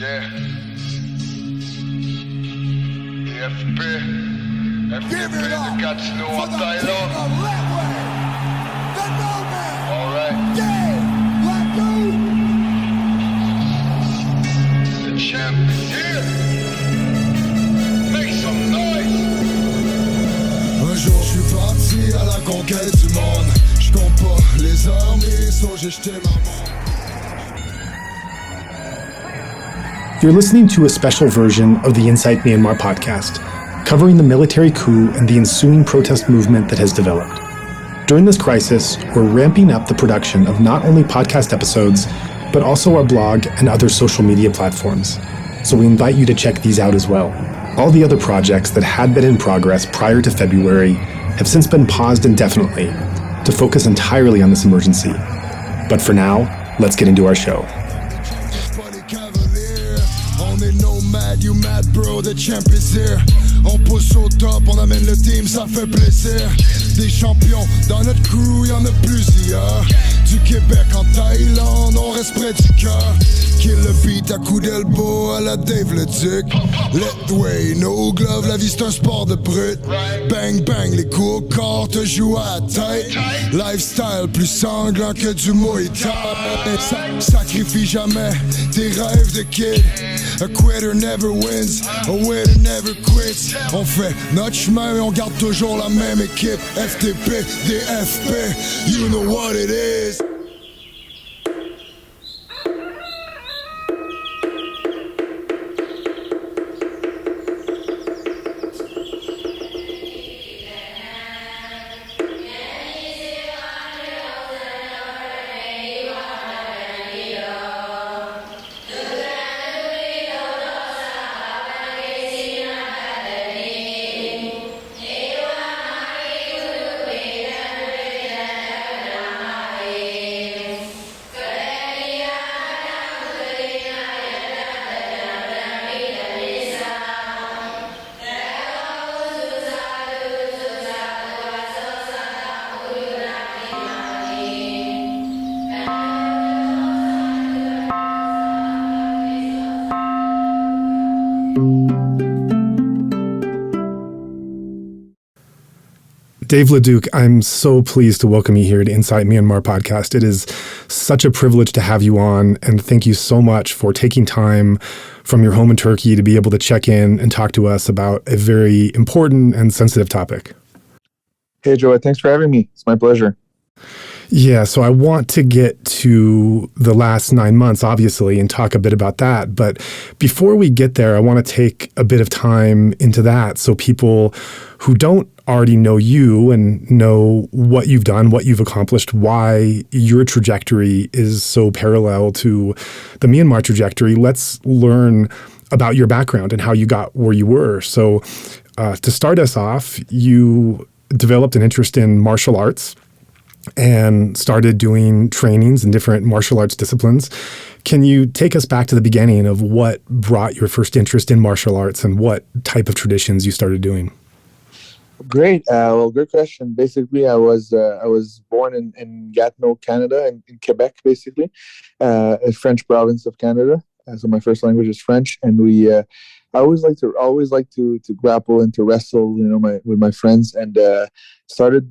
Yeah. IMP. Give it up got snow for on the Thailand. king of Lethwei, the nomad. Alright. Yeah, Leduc. The champ is here. Make some noise. Un jour je suis parti à la conquête du monde. Je compte pas les armées, so j'ai jeté ma mort. You're listening to a special version of the Inside Myanmar podcast, covering the military coup and the ensuing protest movement that has developed. During this crisis, we're ramping up the production of not only podcast episodes, but also our blog and other social media platforms. So we invite you to check these out as well. All the other projects that had been in progress prior to February have since been paused indefinitely to focus entirely on this emergency. But for now, let's get into our show. Mad, you mad bro, the champ is here. On pousse au top, on amène le team, ça fait plaisir. Des champions dans notre crew, y'en a plusieurs. Du Québec en Thaïlande, on reste près du cœur. Kill le beat à coup d'elbow à la Dave Leduc. Lethwei, no glove, la vie c'est un sport de brut. Bang bang, les coups au corps te jouent à la tête. Lifestyle plus sanglant que du Muay Thai. Sacrifie jamais tes rêves de kid. A quitter never wins, a winner never quits. On fait notre chemin et on garde toujours la même équipe. FTP, DFP, you know what it is. Dave Leduc, I'm so pleased to welcome you here to Inside Myanmar podcast. It is such a privilege to have you on, and thank you so much for taking time from your home in Turkey to be able to check in and talk to us about a very important and sensitive topic. Hey, Joe, thanks for having me. It's my pleasure. Yeah, so I want to get to the last 9 months, obviously, and talk a bit about that. But before we get there, I want to take a bit of time into that so people who don't already know you and know what you've done, what you've accomplished, why your trajectory is so parallel to the Myanmar trajectory. Let's learn about your background and how you got where you were. So to start us off, you developed an interest in martial arts and started doing trainings in different martial arts disciplines. Can you take us back to the beginning of what brought your first interest in martial arts and what type of traditions you started doing? Great. Well, good question. Basically, I was born in Gatineau, Canada, in Quebec, basically, a French province of Canada. So my first language is French, and I always like to grapple and to wrestle, with my friends, and started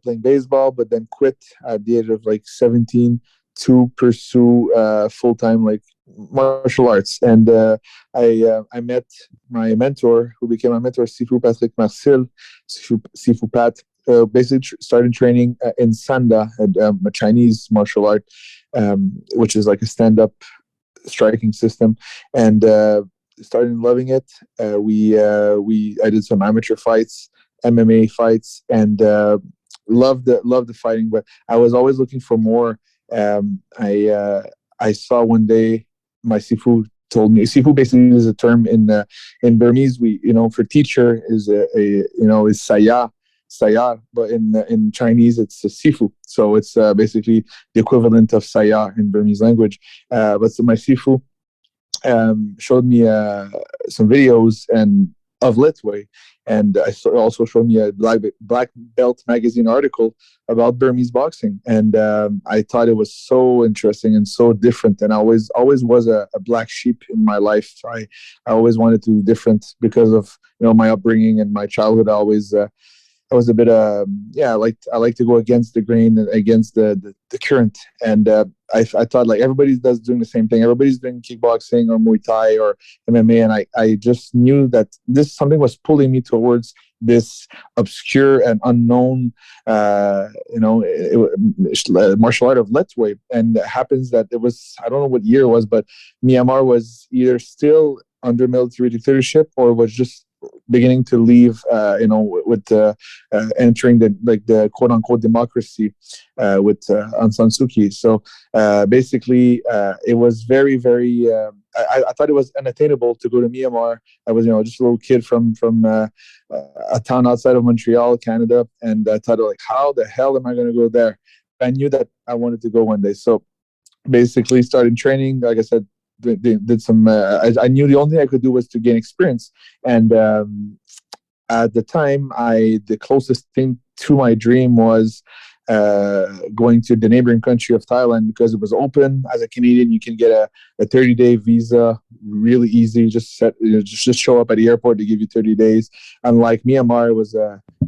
playing baseball, but then quit at the age of 17 to pursue full-time martial arts. And I met my mentor, who became my mentor, Sifu Patrick Marcel, Sifu Pat. Basically started training in Sanda, a Chinese martial art, which is like a stand-up striking system, and started loving it. I did some amateur fights, MMA fights, and loved the fighting, but I was always looking for more. I saw one day my Sifu told me, Sifu basically is a term in Burmese, for teacher is is Saya, but in Chinese it's a Sifu, so it's basically the equivalent of Saya in Burmese language. But so my Sifu showed me some videos and of Lethwei, and also showed me a black belt magazine article about Burmese boxing, and I thought it was so interesting and so different. And I always was a black sheep in my life. I always wanted to do different because of my upbringing and my childhood. I was a bit I like to go against the grain and against the current, and I thought like everybody does doing the same thing. Everybody's doing kickboxing or Muay Thai or MMA, and I just knew that this something was pulling me towards this obscure and unknown martial art of Lethwei. And it happens that it was, I don't know what year it was, but Myanmar was either still under military dictatorship or was just beginning to leave, with entering the quote unquote democracy with Aung San Suu Kyi. So basically, it was very, very. I thought it was unattainable to go to Myanmar. I was, just a little kid from a town outside of Montreal, Canada, and I thought like, how the hell am I going to go there? I knew that I wanted to go one day, so basically started training. Like I said, did some. I knew the only thing I could do was to gain experience, and at the time, the closest thing to my dream was going to the neighboring country of Thailand because it was open. As a Canadian, you can get a 30-day visa really easy. Just show up at the airport. They give you 30 days. Unlike Myanmar, it was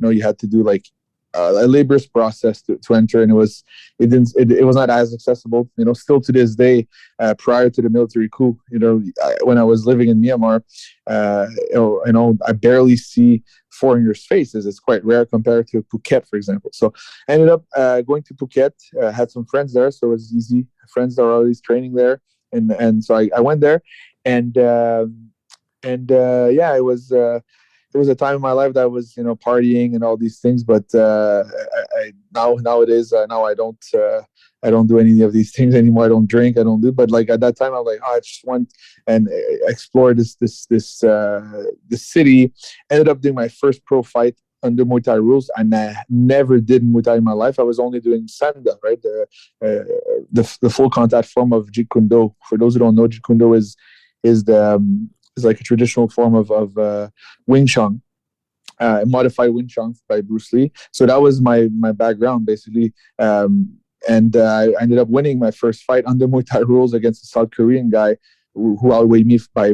you had to do like a laborious process to enter, and it was not as accessible. Still to this day, prior to the military coup, when I was living in Myanmar, I barely see foreigners' faces. It's quite rare compared to Phuket, for example. So I ended up going to Phuket. Had some friends there, so it was easy. Friends are always training there, and so I went there, and it was. It was a time in my life that I was, partying and all these things. But nowadays, I don't do any of these things anymore. I don't drink. I don't do. But like at that time, I was like, I just went and explored this city. Ended up doing my first pro fight under Muay Thai rules, and I never did Muay Thai in my life. I was only doing Sanda, right? The full contact form of Jeet Kune Do. For those who don't know, Jeet Kune Do is like a traditional form of Wing Chun, modified Wing Chun by Bruce Lee. So that was my background basically, and I ended up winning my first fight under Muay Thai rules against a South Korean guy who outweighed me by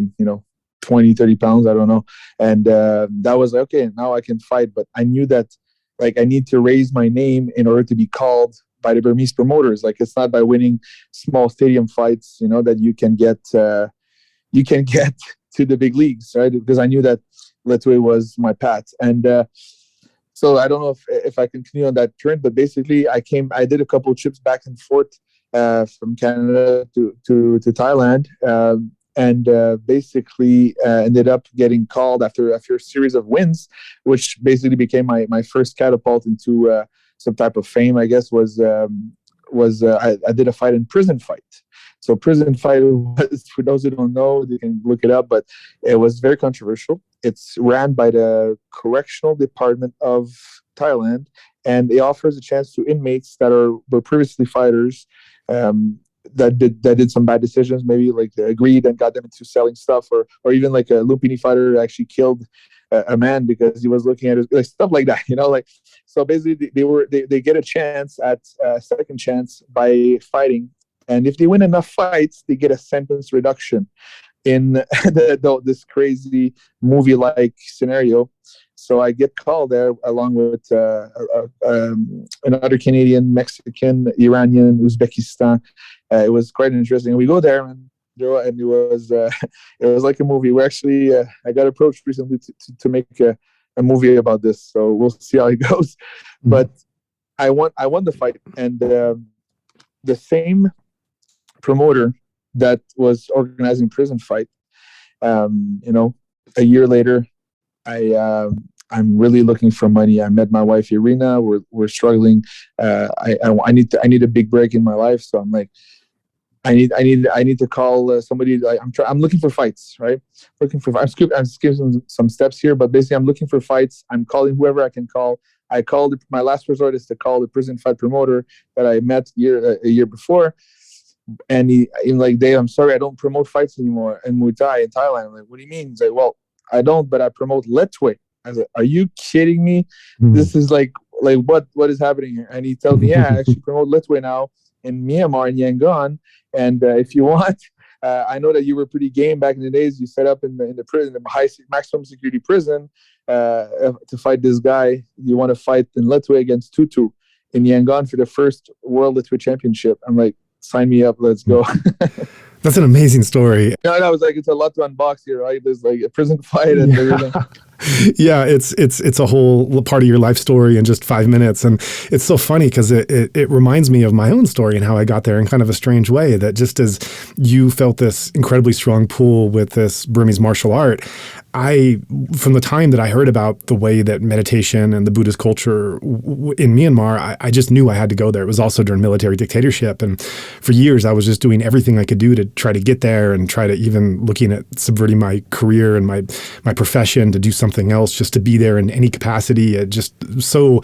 20, 30 pounds, I don't know. And that was like, okay, now I can fight. But I knew that like I need to raise my name in order to be called by the Burmese promoters. Like it's not by winning small stadium fights, that you can get to the big leagues, right? Because I knew that Lethwei was my path. And so I don't know if I continue on that trend, but basically I did a couple of trips back and forth from Canada to Thailand, and basically ended up getting called after a series of wins, which basically became my first catapult into some type of fame, I guess, was I did a fight in prison fight. So prison fight was, for those who don't know, they can look it up, but it was very controversial. It's ran by the Correctional Department of Thailand, and it offers a chance to inmates that were previously fighters that did some bad decisions, maybe like they agreed and got them into selling stuff, or even like a Lumpini fighter actually killed a man because he was looking at his, like stuff like that, like. So basically, they get a chance at second chance by fighting. And if they win enough fights, they get a sentence reduction in this crazy movie-like scenario. So I get called there along with another Canadian, Mexican, Iranian, Uzbekistan. It was quite interesting. We go there, and it was like a movie. We actually I got approached recently to make a movie about this. So we'll see how it goes. Mm-hmm. But I won the fight, and the same promoter that was organizing prison fight, a year later, I'm really looking for money. I met my wife Irina. We're struggling. I need a big break in my life. So I'm like, I need to call somebody. I'm looking for fights, right? I'm skipping some steps here, but basically I'm looking for fights. I'm calling whoever I can call. I called. My last resort is to call the prison fight promoter that I met a year before. And he's like, Dave, I'm sorry, I don't promote fights anymore in Muay Thai in Thailand. I'm like, what do you mean? He's like, well, I don't, but I promote Lethwei. I was like, are you kidding me? Mm. This is like what is happening here? And he tells me, yeah, I actually promote Lethwei now in Myanmar, in Yangon. And if you want, I know that you were pretty game back in the days. You set up in the prison, the maximum security prison, to fight this guy. You want to fight in Lethwei against Tutu in Yangon for the first World Lethwei Championship. I'm like, sign me up, let's go. That's an amazing story. No, I was like, it's a lot to unbox here, right? There's like a prison fight and everything. Yeah, it's a whole part of your life story in just 5 minutes. And it's so funny because it reminds me of my own story and how I got there in kind of a strange way, that just as you felt this incredibly strong pull with this Burmese martial art, from the time that I heard about the way that meditation and the Buddhist culture in Myanmar, I just knew I had to go there. It was also during military dictatorship. And for years, I was just doing everything I could do to try to get there and try to even looking at subverting my career and my profession to do something else, just to be there in any capacity. Just so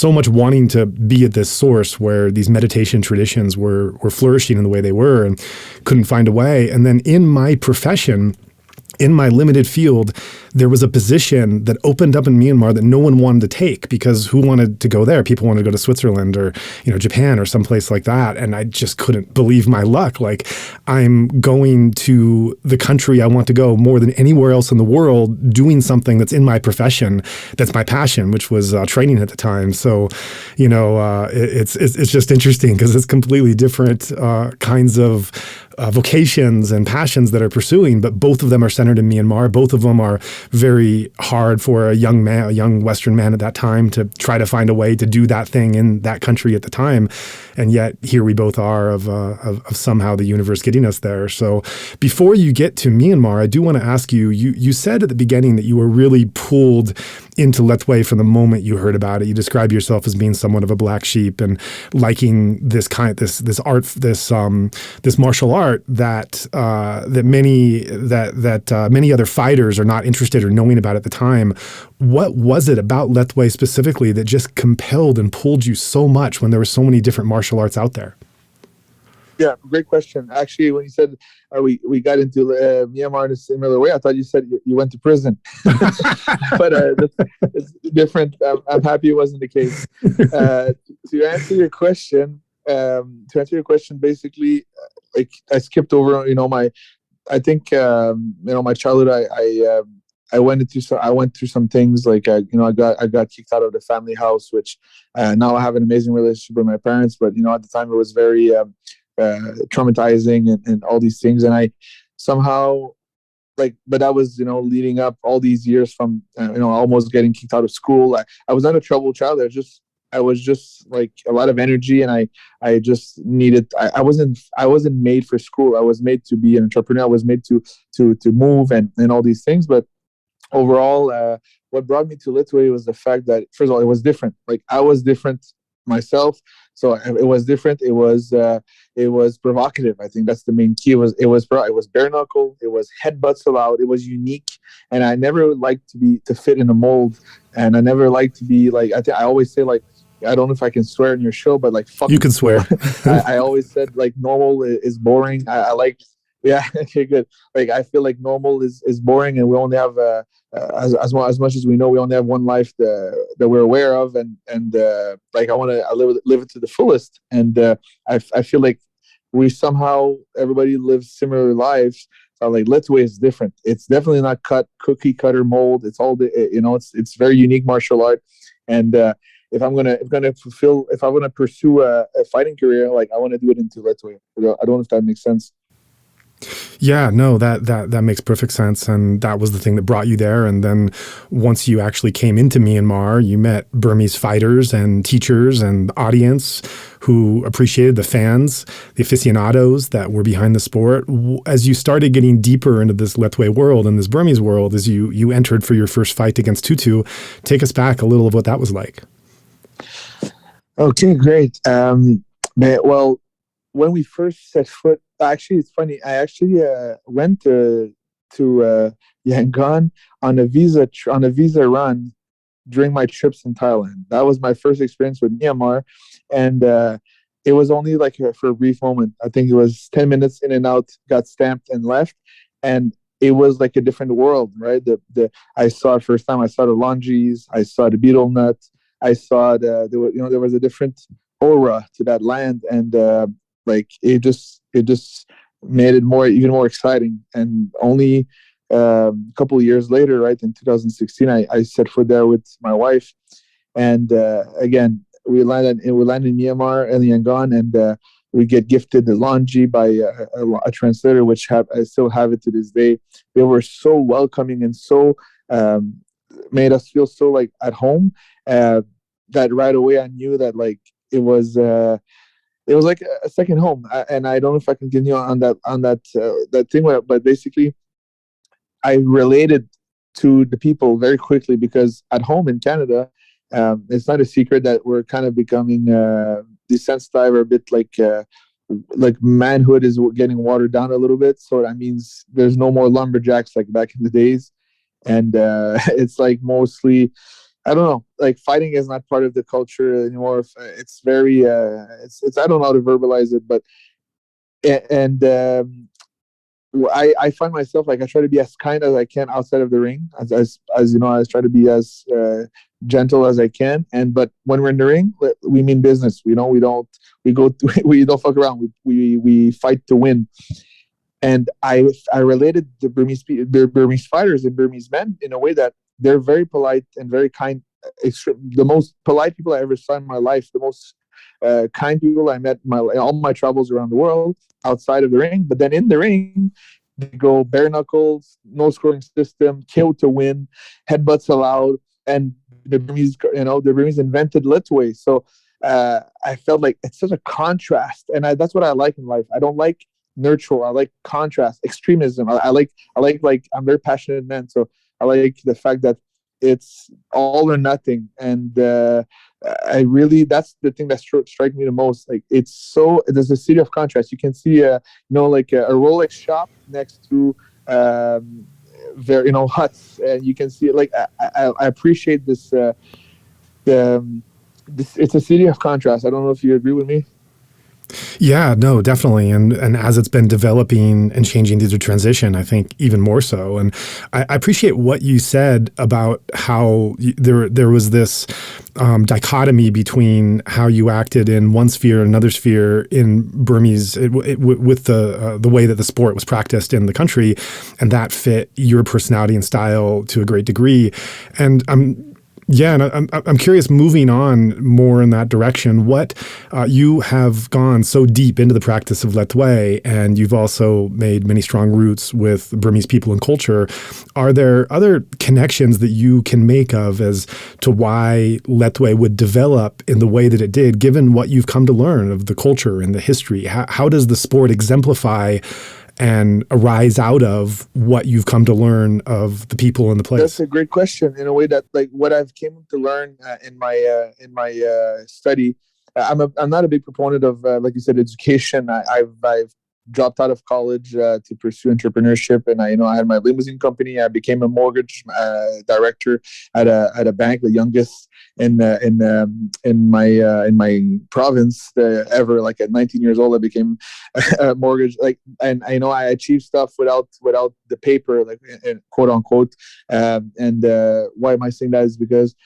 much wanting to be at this source where these meditation traditions were flourishing in the way they were, and couldn't find a way. And then in my profession, in my limited field, there was a position that opened up in Myanmar that no one wanted to take, because who wanted to go there? People wanted to go to Switzerland or, Japan or someplace like that. And I just couldn't believe my luck. Like, I'm going to the country I want to go more than anywhere else in the world, doing something that's in my profession, that's my passion, which was training at the time. So, it's just interesting because it's completely different kinds of vocations and passions that are pursuing, but both of them are centered in Myanmar. Both of them are very hard for a young man, a young Western man at that time, to try to find a way to do that thing in that country at the time. And yet here we both are of somehow the universe getting us there. So before you get to Myanmar, I do want to ask you, you said at the beginning that you were really pulled into Lethwei from the moment you heard about it. You describe yourself as being somewhat of a black sheep and liking this art, this martial art that many other fighters are not interested or knowing about at the time. What was it about Lethwei specifically that just compelled and pulled you so much when there were so many different martial arts out there? Yeah, great question. Actually, when you said we got into Myanmar in a similar way, I thought you said you went to prison, but it's different. I'm happy it wasn't the case. To answer your question, basically, like, I skipped over, I think my childhood. I went through some things, like I got kicked out of the family house, which now I have an amazing relationship with my parents. But at the time it was very traumatizing and all these things, and I somehow but that was leading up all these years from almost getting kicked out of school. I was not a troubled child. I was just like a lot of energy, and I just needed. I wasn't made for school. I was made to be an entrepreneur. I was made to move and all these things. But overall, what brought me to Lethwei was the fact that, first of all, it was different. Like, I was different myself, so it was different. It was provocative. I think that's the main key. It was bare knuckle. It was headbutts allowed. It was unique, and I never liked to fit in a mold, and I never liked to be like. I always say, like, I don't know if I can swear in your show, but like, fuck. You can swear. I always said, like, normal is boring. I like. Yeah. Okay. Good. Like, I feel like normal is boring, and we only have as much as we know, we only have one life that we're aware of, and like, I want to live it to the fullest. And I feel like everybody lives similar lives. So, like, Lethwei is different. It's definitely not cookie cutter mold. It's all it's very unique martial art. And if I'm gonna pursue a fighting career, like, I want to do it into Lethwei. I don't know if that makes sense. Yeah, no, that makes perfect sense. And that was the thing that brought you there. And then once you actually came into Myanmar, you met Burmese fighters and teachers and audience who appreciated, the fans, the aficionados that were behind the sport. As you started getting deeper into this Lethwei world and this Burmese world, as you entered for your first fight against Tutu, take us back a little of what that was like. Okay, great. Well, when we first set foot, actually, it's funny. I actually went to Yangon on a visa run during my trips in Thailand. That was my first experience with Myanmar, and it was only like for a brief moment. I think it was 10 minutes in and out, got stamped and left. And it was like a different world, right? The I saw it first time. I saw the laundries. I saw the beetle nut. I saw there was a different aura to that land, and like it just made it even more exciting. And only a couple of years later, right in 2016, I set foot there with my wife, and again we landed in Myanmar and Yangon, and we get gifted the laundry by a translator, which I still have it to this day. They were so welcoming and so made us feel so like at home, that right away I knew that like it was like a second home. And I don't know if I can continue on that thing, but basically I related to the people very quickly, because at home in Canada, it's not a secret that we're kind of becoming desensitized, or a bit like manhood is getting watered down a little bit. So that means there's no more lumberjacks like back in the days, and it's like mostly, I don't know, like fighting is not part of the culture anymore. It's very it's I don't know how to verbalize it, but and I find myself like I try to be as kind as I can outside of the ring, as you know, I try to be as gentle as I can. But when we're in the ring, we mean business. We don't we don't fuck around. We fight to win. And I related the Burmese fighters and Burmese men in a way that they're very polite and very kind. The most polite people I ever saw in my life. The most kind people I met in all my travels around the world outside of the ring. But then in the ring, they go bare knuckles, no scoring system, kill to win, headbutts allowed, and the Burmese invented Lethwei. So I felt like it's such a contrast, and that's what I like in life. I don't like neutral. I like contrast, extremism. I like I'm very passionate man, so I like the fact that it's all or nothing. And I really, that's the thing that strikes me the most. Like there's a city of contrast. You can see like a Rolex shop next to huts, and you can see it. Like I appreciate this. It's a city of contrast. I don't know if you agree with me. Yeah, no, definitely. And as it's been developing and changing through the transition, I think even more so. And I appreciate what you said about how there was this dichotomy between how you acted in one sphere and another sphere in Burmese with the way that the sport was practiced in the country, and that fit your personality and style to a great degree. And I'm curious, moving on more in that direction, what you have gone so deep into the practice of Lethwei, and you've also made many strong roots with Burmese people and culture. Are there other connections that you can make of as to why Lethwei would develop in the way that it did, given what you've come to learn of the culture and the history? How does the sport exemplify and arise out of what you've come to learn of the people and the place? That's a great question. In a way that, like, what I've came to learn in my study, I'm not a big proponent of, like you said, education. I've dropped out of college to pursue entrepreneurship, and I had my limousine company. I became a mortgage director at a bank, the youngest in my province ever. Like at 19 years old, I became a mortgage, and I achieved stuff without the paper, like, quote unquote. And why am I saying that is because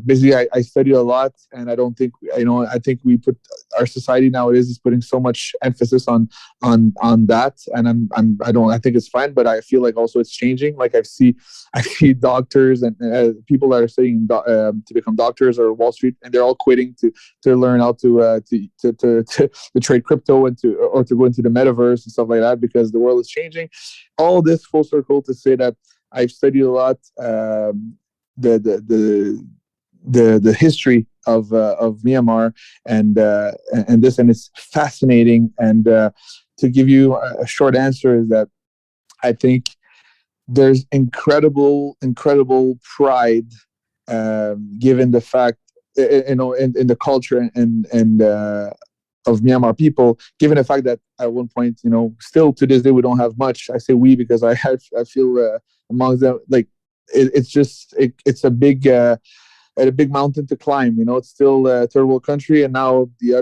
basically I studied a lot, and I don't think I think our society nowadays is putting so much emphasis on that, and I think it's fine, but I feel like also it's changing. Like I see doctors and people that are studying to become doctors or Wall Street, and they're all quitting to learn how to trade crypto and to go into the metaverse and stuff like that, because the world is changing. All this full circle to say that I've studied a lot. The history of Myanmar and it's fascinating. And to give you a short answer is that I think there's incredible pride given the fact in the culture and of Myanmar people, given the fact that at one point, still to this day we don't have much. I say we because I feel amongst them, like it's a big a big mountain to climb. It's still a third world country, and now the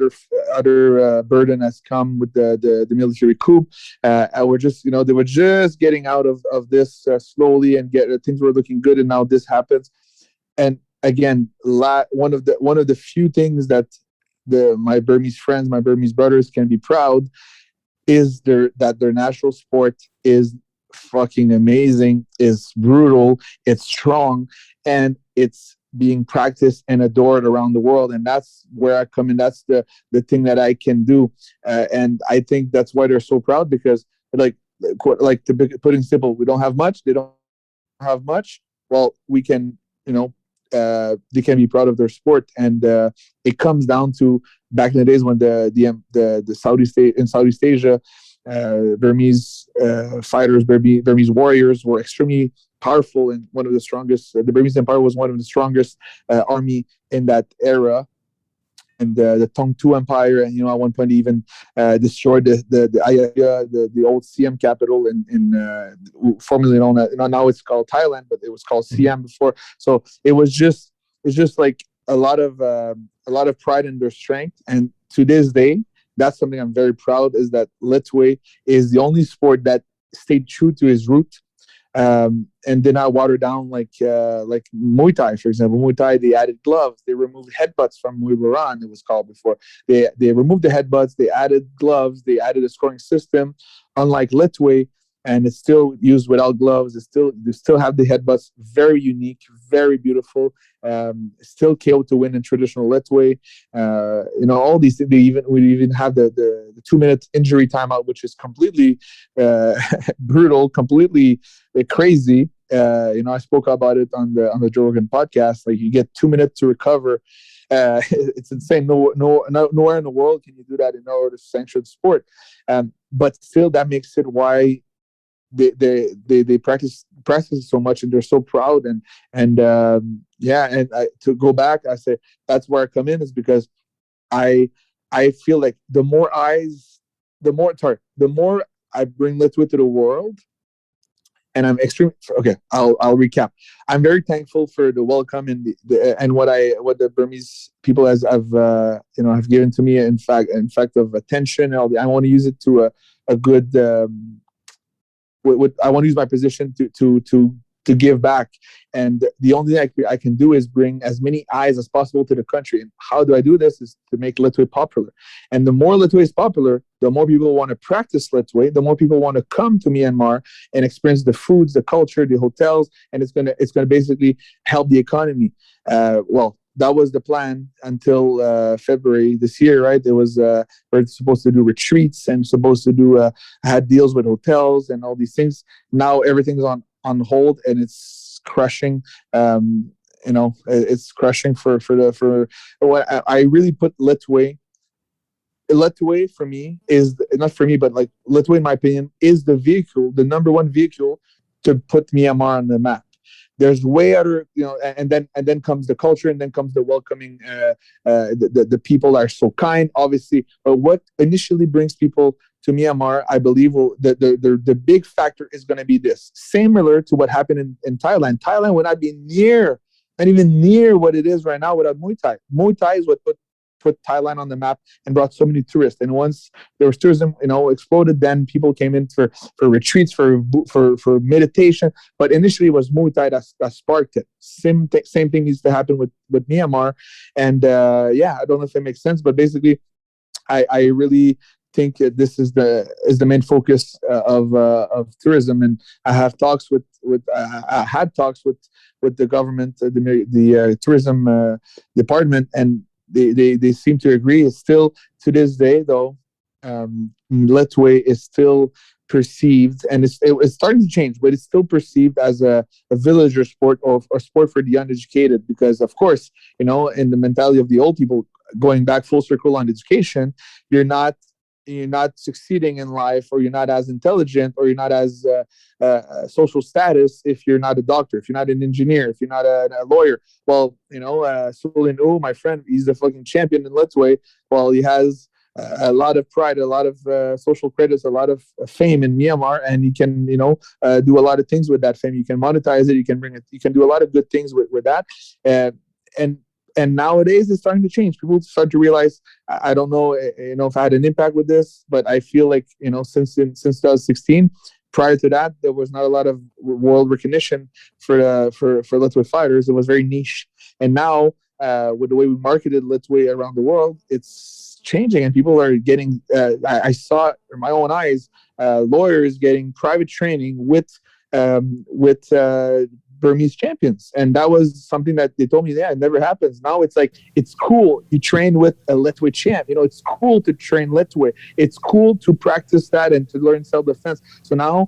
other burden has come with the military coup. And we're just, they were just getting out of this slowly, and things were looking good, and now this happens. And again, one of the few things that my Burmese friends, my Burmese brothers can be proud is that their national sport is fucking amazing, is brutal, it's strong, and it's being practiced and adored around the world. And that's where I come in. That's the thing that I can do, and I think that's why they're so proud, because like to put it simple, we don't have much, they don't have much. Well, we can, they can be proud of their sport. And it comes down to back in the days when the Southeast Asia, Burmese fighters, Burmese warriors were extremely powerful, and one of the strongest. The Burmese Empire was one of the strongest army in that era. And the Tongtu Empire, and at one point even destroyed the Ayutthaya, the old Siam capital in formerly known as, now it's called Thailand, but it was called Siam before. So it's just like a lot of pride in their strength. And to this day, that's something I'm very proud, is that Lethwei is the only sport that stayed true to his root. And did not water down like Muay Thai, for example. Muay Thai, they added gloves, they removed headbutts from Muay Boran, it was called before. They removed the headbutts, they added gloves, they added a scoring system, unlike Lethwei, and it's still used without gloves. They still have the headbutts, very unique, very beautiful. Still KO to win in traditional Lethwei. All these things. We even have the 2-minute injury timeout, which is completely brutal, completely crazy. I spoke about it on the Joe Rogan podcast. Like, you get 2 minutes to recover. It's insane. Nowhere in the world can you do that in order to sanction sport. But still, that makes it why they practice so much, and they're so proud. To go back, I say that's where I come in, is because I feel like the more I bring Lethwei to the world, and I'm extremely okay. I'll recap. I'm very thankful for the welcome and what the Burmese people have given to me. In fact of attention. I want to use it to a good. I want to use my position to give back, and the only thing I can do is bring as many eyes as possible to the country. And how do I do this? Is to make Lethwei popular. And the more Lethwei is popular, the more people want to practice Lethwei, the more people want to come to Myanmar and experience the foods, the culture, the hotels, and it's gonna basically help the economy. That was the plan until February this year, right? It was we're supposed to do retreats and supposed to had deals with hotels and all these things. Now everything's on hold, and it's crushing. It's crushing for what I really put Lethwei. Lethwei for me is not for me, but like Lethwei, in my opinion, is the number one vehicle to put Myanmar on the map. There's way other, and then comes the culture, and then comes the welcoming. The people are so kind, obviously. But what initially brings people to Myanmar, I believe, the big factor is going to be this. Similar to what happened in Thailand. Thailand would not be not even near what it is right now without Muay Thai. Muay Thai is what put Thailand on the map and brought so many tourists. And once there was tourism, exploded, then people came in for retreats, for meditation. But initially, it was Muay Thai that sparked it. Same thing needs to happen with Myanmar. And I don't know if it makes sense, but basically, I really think this is the main focus of tourism. And I have talks with I had talks with the government, the tourism department, and they seem to agree. It's still, to this day, though, Lethwei is still perceived, and it's starting to change, but it's still perceived as a villager sport, or sport for the uneducated, because, of course, in the mentality of the old people, going back full circle on education, you're not succeeding in life, or you're not as intelligent, or you're not as social status if you're not a doctor, if you're not an engineer, if you're not a lawyer. Well, Sulin, my friend, he's the fucking champion in Lethwei. Well, he has a lot of pride, a lot of social credits, a lot of fame in Myanmar, and he can, do a lot of things with that fame. You can monetize it. You can bring it. You can do a lot of good things with that. and nowadays it's starting to change. People start to realize. I don't know, if I had an impact with this, but I feel like since 2016. Prior to that, there was not a lot of world recognition for Lethwei fighters. It was very niche, and now with the way we marketed Lethwei around the world, it's changing, and people are getting. I saw it in my own eyes. Lawyers getting private training with Burmese champions, and that was something that they told me. Yeah, it never happens. Now it's like it's cool. You train with a Lethwei champ. It's cool to train Lethwei. It's cool to practice that and to learn self-defense. So now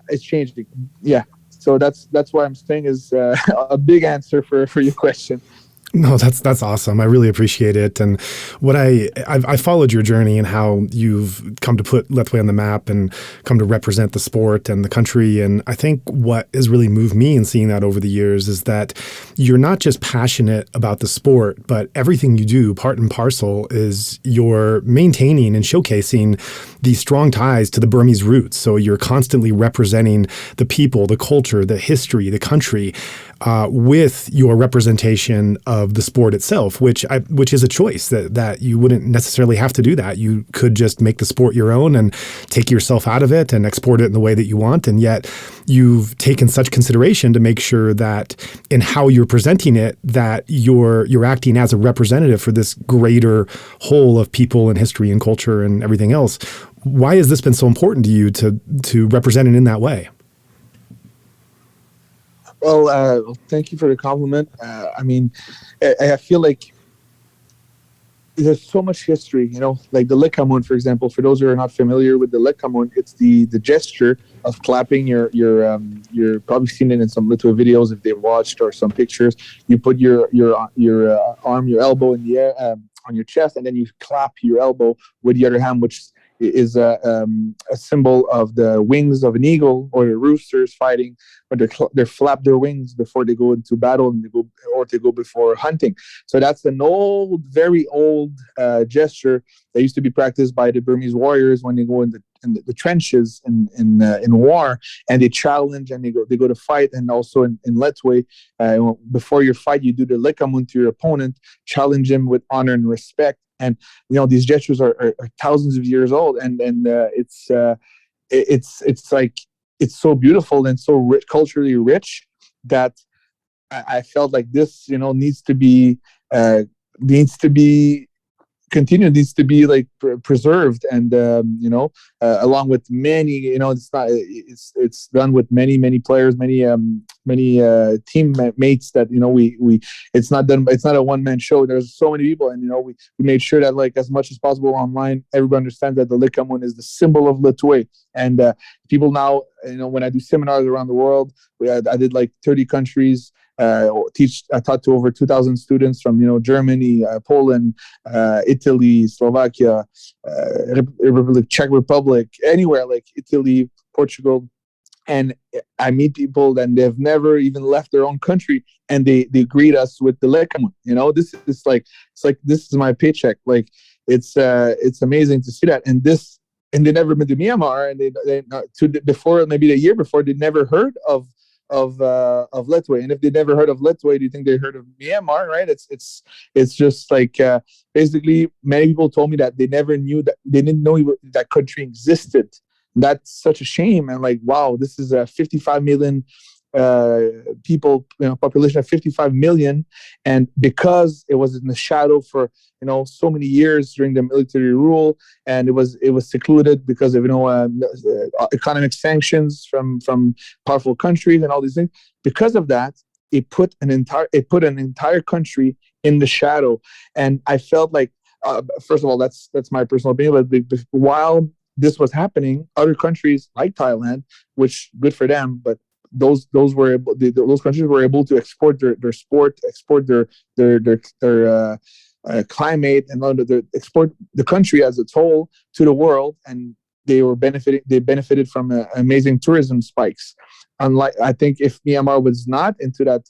it's changing. Yeah. So that's why I'm saying is a big answer for your question. No, that's awesome. I really appreciate it. And what I've followed your journey and how you've come to put Lethwei on the map and come to represent the sport and the country. And I think what has really moved me in seeing that over the years is that you're not just passionate about the sport, but everything you do, part and parcel, is you're maintaining and showcasing these strong ties to the Burmese roots. So you're constantly representing the people, the culture, the history, the country, with your representation of the sport itself, which is a choice that you wouldn't necessarily have to do that. You could just make the sport your own and take yourself out of it and export it in the way that you want. And yet you've taken such consideration to make sure that in how you're presenting it, that you're acting as a representative for this greater whole of people and history and culture and everything else. Why has this been so important to you to represent it in that way? Well, thank you for the compliment. I feel like there's so much history, like the Lekamun, for example. For those who are not familiar with the Lekamun, it's the gesture of clapping. You're probably seen it in some Lethwei videos if they've watched, or some pictures. You put your arm, your elbow in the air on your chest, and then you clap your elbow with the other hand, which is a symbol of the wings of an eagle, or the roosters fighting, but they flap their wings before they go into battle, and they go before hunting. So that's an old, very old gesture that used to be practiced by the Burmese warriors when they go in the trenches in war, and they challenge, and they go to fight. And also in Lethwei, before your fight, you do the lekamun to your opponent, challenge him with honor and respect. And these gestures are thousands of years old, and it's like it's so beautiful and so rich, culturally rich, that I felt like this needs to be continued, needs to be like preserved, and along with many, it's done with many players, many teammates that we it's not a one-man show. There's so many people, and we made sure that, like, as much as possible online, everybody understands that the Lekamun is the symbol of Lethwei. And people now, when I do seminars around the world, I did like 30 countries. I taught to over 2,000 students from Germany, Poland, Italy, Slovakia, Czech Republic, anywhere, like Italy, Portugal. And I meet people and they've never even left their own country, and they greet us with the Lekamun. This is like, it's like, this is my paycheck. Like, it's amazing to see that. And they never been to Myanmar, and before, maybe the year before, they never heard of Lethwei. And if they never heard of Lethwei, do you think they heard of Myanmar? Right? It's just like, basically, many people told me that they didn't know that country existed. That's such a shame. And like, wow, this is a 55 million people, population of 55 million, and because it was in the shadow for so many years during the military rule, and it was secluded because of economic sanctions from powerful countries and all these things. Because of that, it put an entire country in the shadow. And I felt like, first of all, that's my personal opinion, but while this was happening, other countries like Thailand, which good for them, but those countries were able to export their sport, export their climate, and export the country as a whole to the world, and they benefited from amazing tourism spikes. Unlike, I think, if Myanmar was not into that,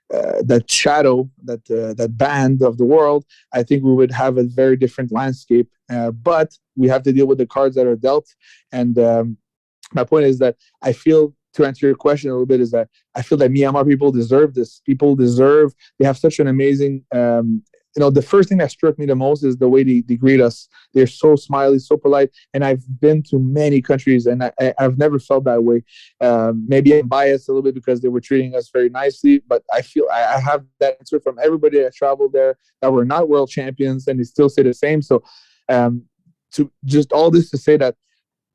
that shadow, that band of the world, I think we would have a very different landscape. But we have to deal with the cards that are dealt. And my point is that I feel to answer your question a little bit, is that I feel that Myanmar people deserve this. They have such an amazing, the first thing that struck me the most is the way they greet us. They're so smiley, so polite. And I've been to many countries, and I've never felt that way. Maybe I'm biased a little bit because they were treating us very nicely, but I feel I have that answer from everybody that traveled there that were not world champions, and they still say the same. So to just all this to say that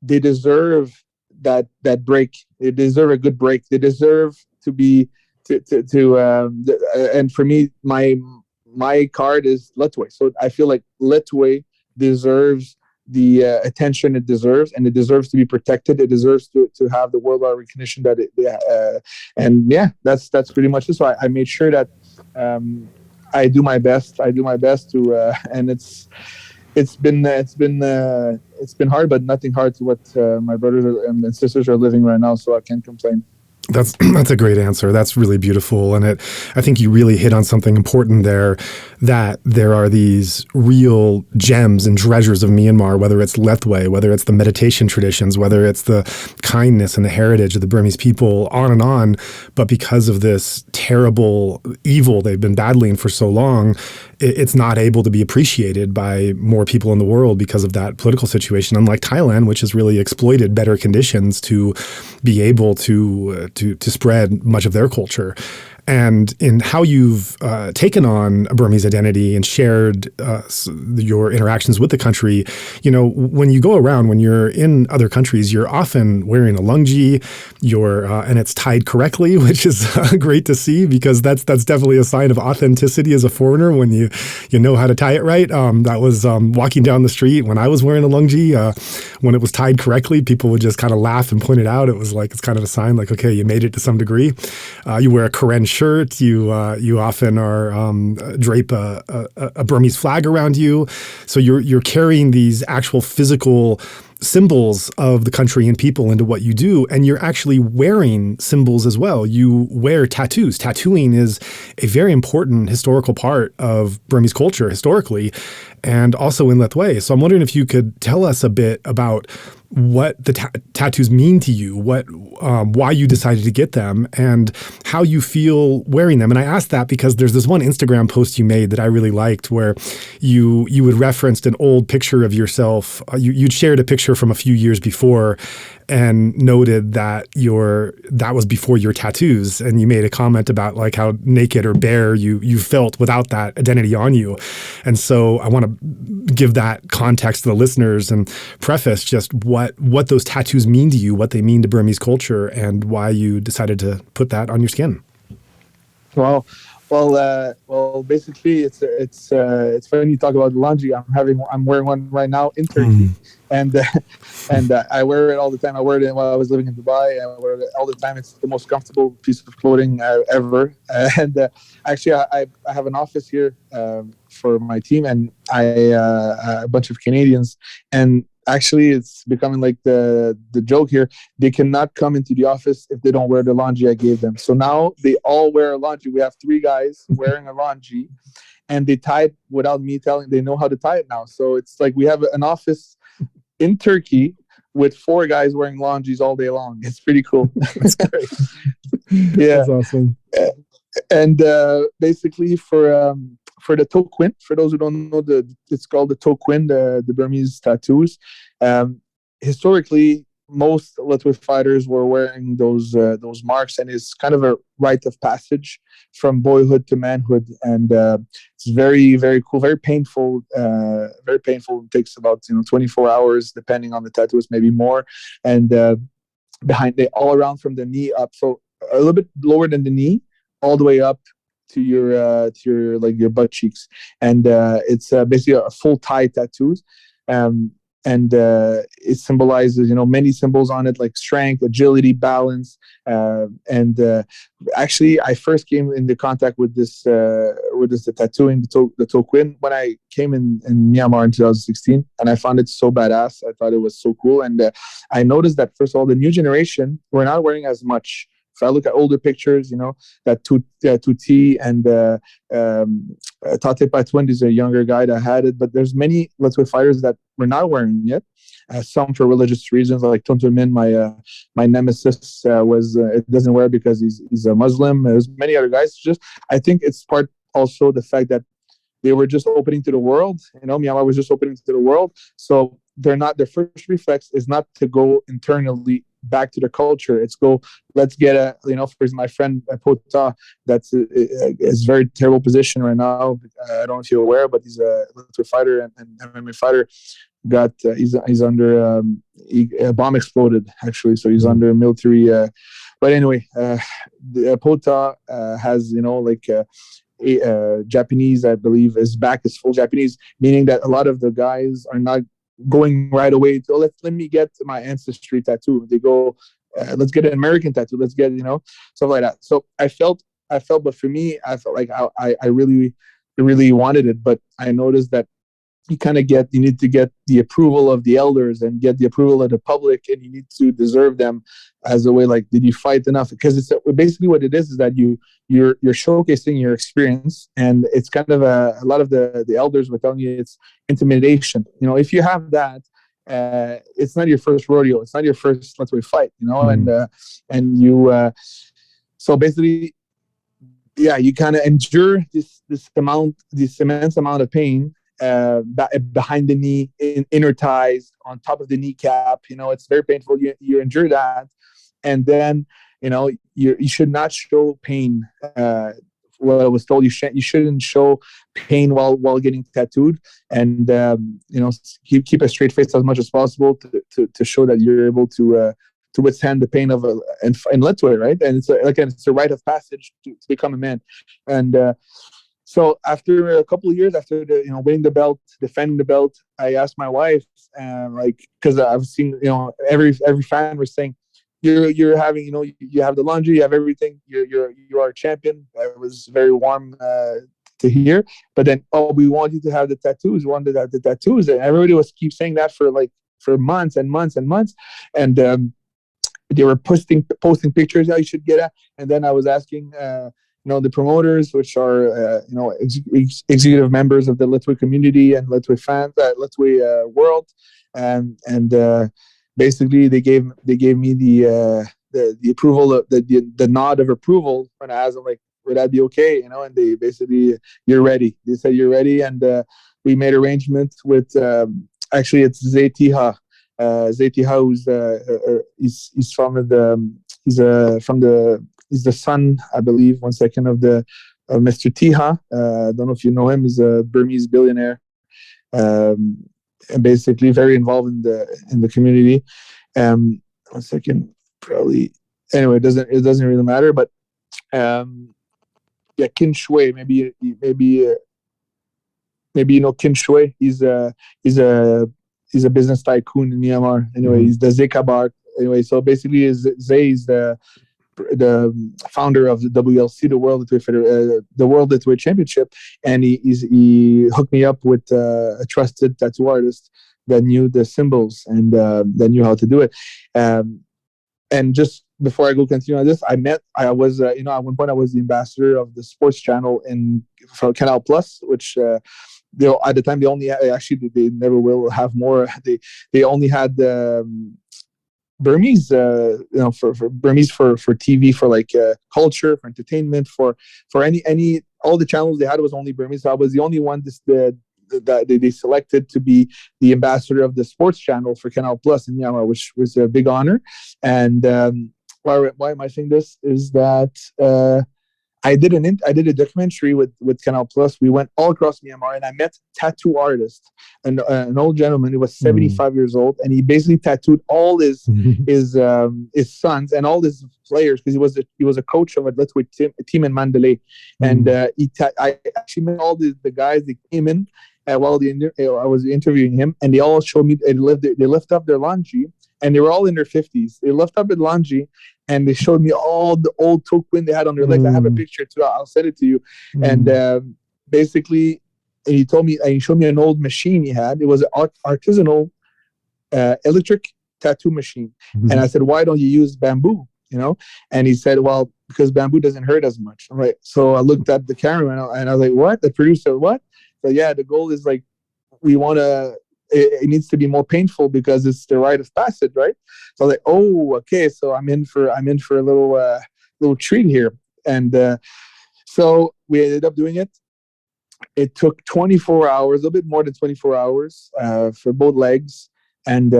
they deserve that break. They deserve a good break. They deserve to be and for me, my card is Lethwei. So I feel like Lethwei deserves the attention it deserves, and it deserves to be protected. It deserves to have the worldwide recognition that and yeah, that's pretty much it. So I made sure that I do my best. I do my best to, and it's been hard, but nothing hard to what my brothers and sisters are living right now. So I can't complain. That's a great answer. That's really beautiful. And I think you really hit on something important there, that there are these real gems and treasures of Myanmar, whether it's Lethwei, whether it's the meditation traditions, whether it's the kindness and the heritage of the Burmese people, on and on. But because of this terrible evil they've been battling for so long, it's not able to be appreciated by more people in the world because of that political situation, unlike Thailand, which has really exploited better conditions to be able to spread much of their culture. And in how you've taken on a Burmese identity and shared your interactions with the country, when you go around, when you're in other countries, you're often wearing a lungji, and it's tied correctly, which is great to see, because that's definitely a sign of authenticity as a foreigner when you know how to tie it right. That was walking down the street when I was wearing a lungji. When it was tied correctly, people would just kind of laugh and point it out. It was like, it's kind of a sign like, okay, you made it to some degree. You wear a Karen shirt. You often drape a Burmese flag around you. So you're carrying these actual physical symbols of the country and people into what you do, and you're actually wearing symbols as well. You wear tattoos. Tattooing is a very important historical part of Burmese culture historically, and also in Lethwei. So I'm wondering if you could tell us a bit about what the tattoos mean to you, why you decided to get them, and how you feel wearing them. And I asked that because there's this one Instagram post you made that I really liked, where you had referenced an old picture of yourself. You'd shared a picture from a few years before and noted that that was before your tattoos, and you made a comment about like how naked or bare you felt without that identity on you. And so I want to give that context to the listeners and preface just what those tattoos mean to you, what they mean to Burmese culture, and why you decided to put that on your skin. Well, basically, it's funny you talk about laundry. I'm wearing one right now in Turkey, and I wear it all the time. I wear it while I was living in Dubai, and I wear it all the time. It's the most comfortable piece of clothing ever. And actually, I have an office here for my team, and a bunch of Canadians, and actually, it's becoming like the joke here. They cannot come into the office if they don't wear the laundry I gave them. So now they all wear a laundry. We have 3 guys wearing a laundry, and they tie it without me telling. They know how to tie it now. So it's like we have an office in Turkey with 4 guys wearing laundries all day long. It's pretty cool. It's great. Yeah, that's awesome. And basically for the toquin, for those who don't know, it's called the toquin, the Burmese tattoos. Historically, most Lethwei fighters were wearing those marks, and it's kind of a rite of passage from boyhood to manhood. And it's very, very cool, very painful. Very painful. It takes about 24 hours, depending on the tattoos, maybe more. And behind it, all around from the knee up, so a little bit lower than the knee, all the way up to your like your butt cheeks. And it's basically a full tie tattoos, and it symbolizes many symbols on it, like strength, agility, balance. And actually, I first came into contact with the tattooing, the toquin, when I came in Myanmar in 2016, and I found it so badass. I thought it was so cool, and I noticed that first of all, the new generation, we're not wearing as much if I look at older pictures, that Tuti and Tate Patwin is a younger guy that had it, but there's many Lethwei fighters that were not wearing it. Some for religious reasons, like Tonton Min, my nemesis, it doesn't wear because he's a Muslim. There's many other guys. Just I think it's part also the fact that they were just opening to the world. Myanmar was just opening to the world, so their first reflex is not to go internally back to the culture. It's let's get for my friend Pota, that's is very terrible position right now. I don't know if you're aware, but he's a Lethwei fighter and MMA fighter. He's under a bomb exploded actually, so he's under military. But anyway, Pota has Japanese, I believe, his back is full Japanese, meaning that a lot of the guys are not going right away to let me get my ancestry tattoo. They go, let's get an American tattoo. Let's get stuff like that. So I felt, but for me, I felt like I really, really wanted it, but I noticed that you need to get the approval of the elders and get the approval of the public, and you need to deserve them as a way, like, did you fight enough? Because it's basically what it is that you're showcasing your experience, and it's kind of a lot of the elders were telling you it's intimidation. If you have that, it's not your first rodeo, it's not your first Let's Way fight, and you so basically, yeah, you kind of endure this immense amount of pain behind the knee, inner thighs, on top of the kneecap. It's very painful. You endure that, and then you should not show pain. What I was told, you shouldn't show pain while getting tattooed, and keep a straight face as much as possible to show that you're able to withstand the pain of in Lethwei, right? And it's a rite of passage to become a man, and. So after a couple of years, after winning the belt, defending the belt, I asked my wife, because I've seen, every fan was saying, you're having, you have the laundry, you have everything, you are a champion. It was very warm to hear. But then, we want you to have the tattoos. We wanted to have the tattoos, and everybody keep saying that for months and months and months, and they were posting pictures how you should get it. And then I was asking. The promoters, which are executive members of the Lethwei community and Lethwei fans, Lethwei world, and basically they gave me the approval, the nod of approval when I asked them, like, would that be okay? And they basically, you're ready. They said you're ready, and we made arrangements with actually it's Zaytiha. Zaytiha, he's the son, I believe, of Mr. Tiha. I don't know if you know him. He's a Burmese billionaire, and basically very involved in the community. 1 second, probably. Anyway, it doesn't really matter. But Kin Shui, maybe you know Kin Shui. He's a business tycoon in Myanmar. Anyway, he's the Zekabar. Anyway, so basically, Zay is the founder of the WLC, the World Lethwei Championship, and he hooked me up with a trusted tattoo artist that knew the symbols and that knew how to do it. And just before I go continue on this, I was at one point I was the ambassador of the sports channel for Canal Plus, which at the time they never will have more. They only had Burmese, for Burmese for TV, for culture, for entertainment, for any all the channels they had was only Burmese. So I was the only one that they selected to be the ambassador of the sports channel for Canal Plus in Myanmar, which was a big honor. And why am I saying this? Is that I did a documentary with Canal Plus. We went all across Myanmar, and I met tattoo artist, an old gentleman who was 75 years old, and he basically tattooed all his sons and all his players, because he was a coach of a Lethwei team in Mandalay, and I actually met all the guys that came in while I was interviewing him, and they all showed me they lift up their laundry, and they were all in their 50s. They lift up the laundry, and they showed me all the old tokwin they had on their legs. I have a picture too. I'll send it to you. And basically, he showed me an old machine he had. It was an artisanal electric tattoo machine. And I said, why don't you use bamboo? And he said, well, because bamboo doesn't hurt as much. I'm like, so I looked at the cameraman and I was like, what? The producer, what? So yeah, the goal is like, we want to, it needs to be more painful because it's the rite of passage, right? So I was like, oh, okay, so I'm in for a little treat here. And so we ended up doing it. It took 24 hours, a little bit more than 24 hours for both legs. And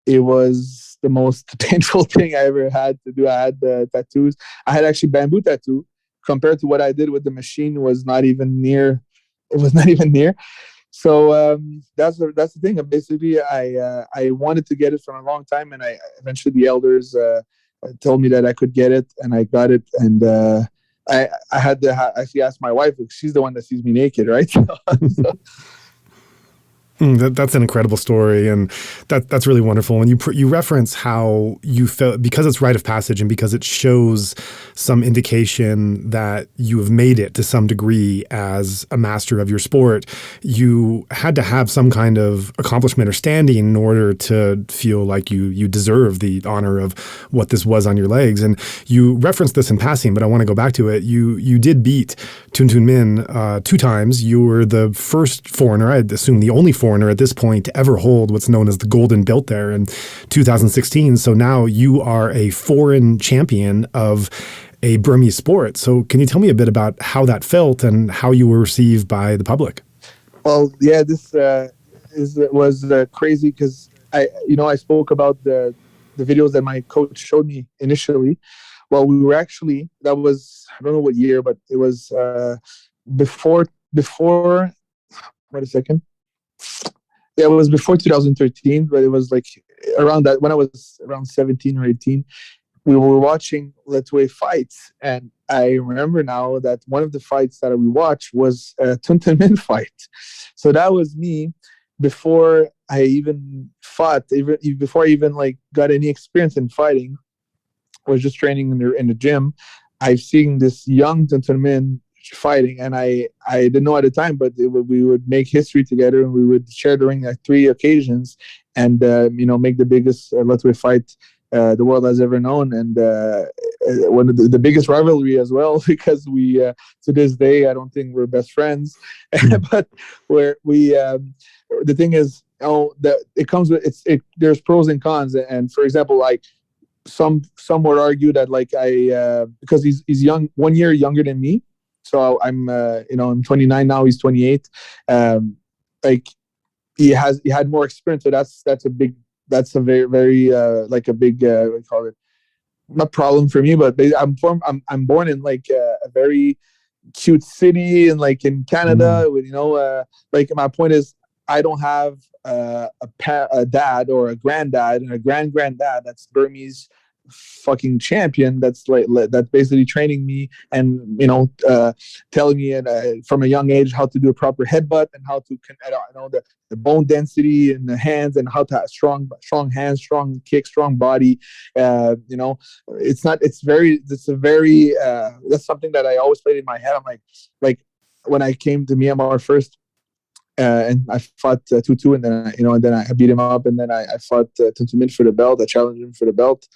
it was the most painful thing I ever had to do. I had tattoos. I had actually bamboo tattoo compared to what I did with the machine was not even near. It was not even near. So that's the thing. Basically, I wanted to get it for a long time, and I eventually the elders told me that I could get it, and I got it. And I had to actually ask my wife because she's the one that sees me naked, right? So, That's an incredible story, and that's really wonderful. And you reference how you felt because it's rite of passage, and because it shows some indication that you have made it to some degree as a master of your sport. You had to have some kind of accomplishment or standing in order to feel like you deserve the honor of what this was on your legs. And you referenced this in passing, but I want to go back to it. You did beat Tun Tun Min 2 times. You were the first foreigner, I'd assume the only foreigner at this point to ever hold what's known as the golden belt there in 2016. So now you are a foreign champion of a Burmese sport. So can you tell me a bit about how that felt and how you were received by the public? Well, yeah, this was crazy because I spoke about the videos that my coach showed me initially. Well, we were actually, that was, I don't know what year, but it was before, wait a second. Yeah, it was before 2013, but it was like around that, when I was around 17 or 18, we were watching Lethwei fights. And I remember now that one of the fights that we watched was a Tun Tun Min fight. So that was me before I even fought, before I even like got any experience in fighting. I was just training in the gym. I've seen this young Tun Tun Min fighting, and I didn't know at the time, but we would make history together, and we would share during 3 occasions, and make the biggest Lethwei fight the world has ever known, and one of the biggest rivalry as well, because we to this day I don't think we're best friends, but where we the thing is, that it comes with there's pros and cons, and for example, like some would argue that like because he's young, 1 year younger than me. So I'm, I'm 29 now. He's 28. Like he had more experience. So that's a very, very like a big, what do you call it? Not problem for me, but I'm born in like a very cute city and like in Canada. With like my point is, I don't have a dad or a granddad and a granddad that's Burmese fucking champion that's basically training me and telling me from a young age how to do a proper headbutt and how to the bone density in the hands and how to have strong hands, strong kick, strong body. That's something that I always played in my head. I'm like when I came to Myanmar first, and I fought Tutu, and then I beat him up, and then I fought Tun Tun Min for the belt. I challenged him for the belt.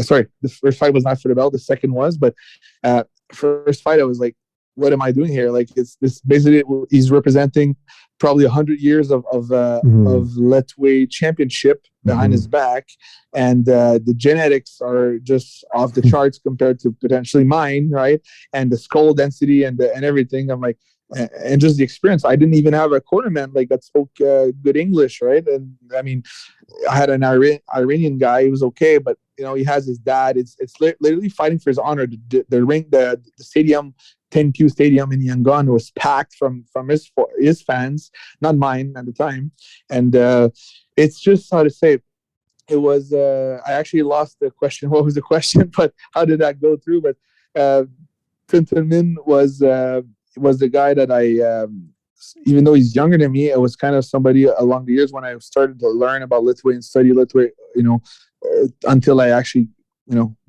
Sorry, the first fight was not for the belt. The second was, but first fight I was like, "What am I doing here?" Like it's this basically he's representing probably 100 years of Lethwei championship behind his back, and the genetics are just off the charts compared to potentially mine, right? And the skull density and everything. I'm like. And just the experience. I didn't even have a cornerman like that spoke good English, right? And I mean, I had an Iranian guy. He was okay, but he has his dad. It's literally fighting for his honor. The stadium, 10Q Stadium in Yangon was packed from his fans, not mine at the time. And it's just how to say. It was. I actually lost the question. What was the question? But how did that go through? But Tun Tun Min was the guy that I, even though he's younger than me, it was kind of somebody along the years when I started to learn about Lethwei and study Lethwei, until I actually,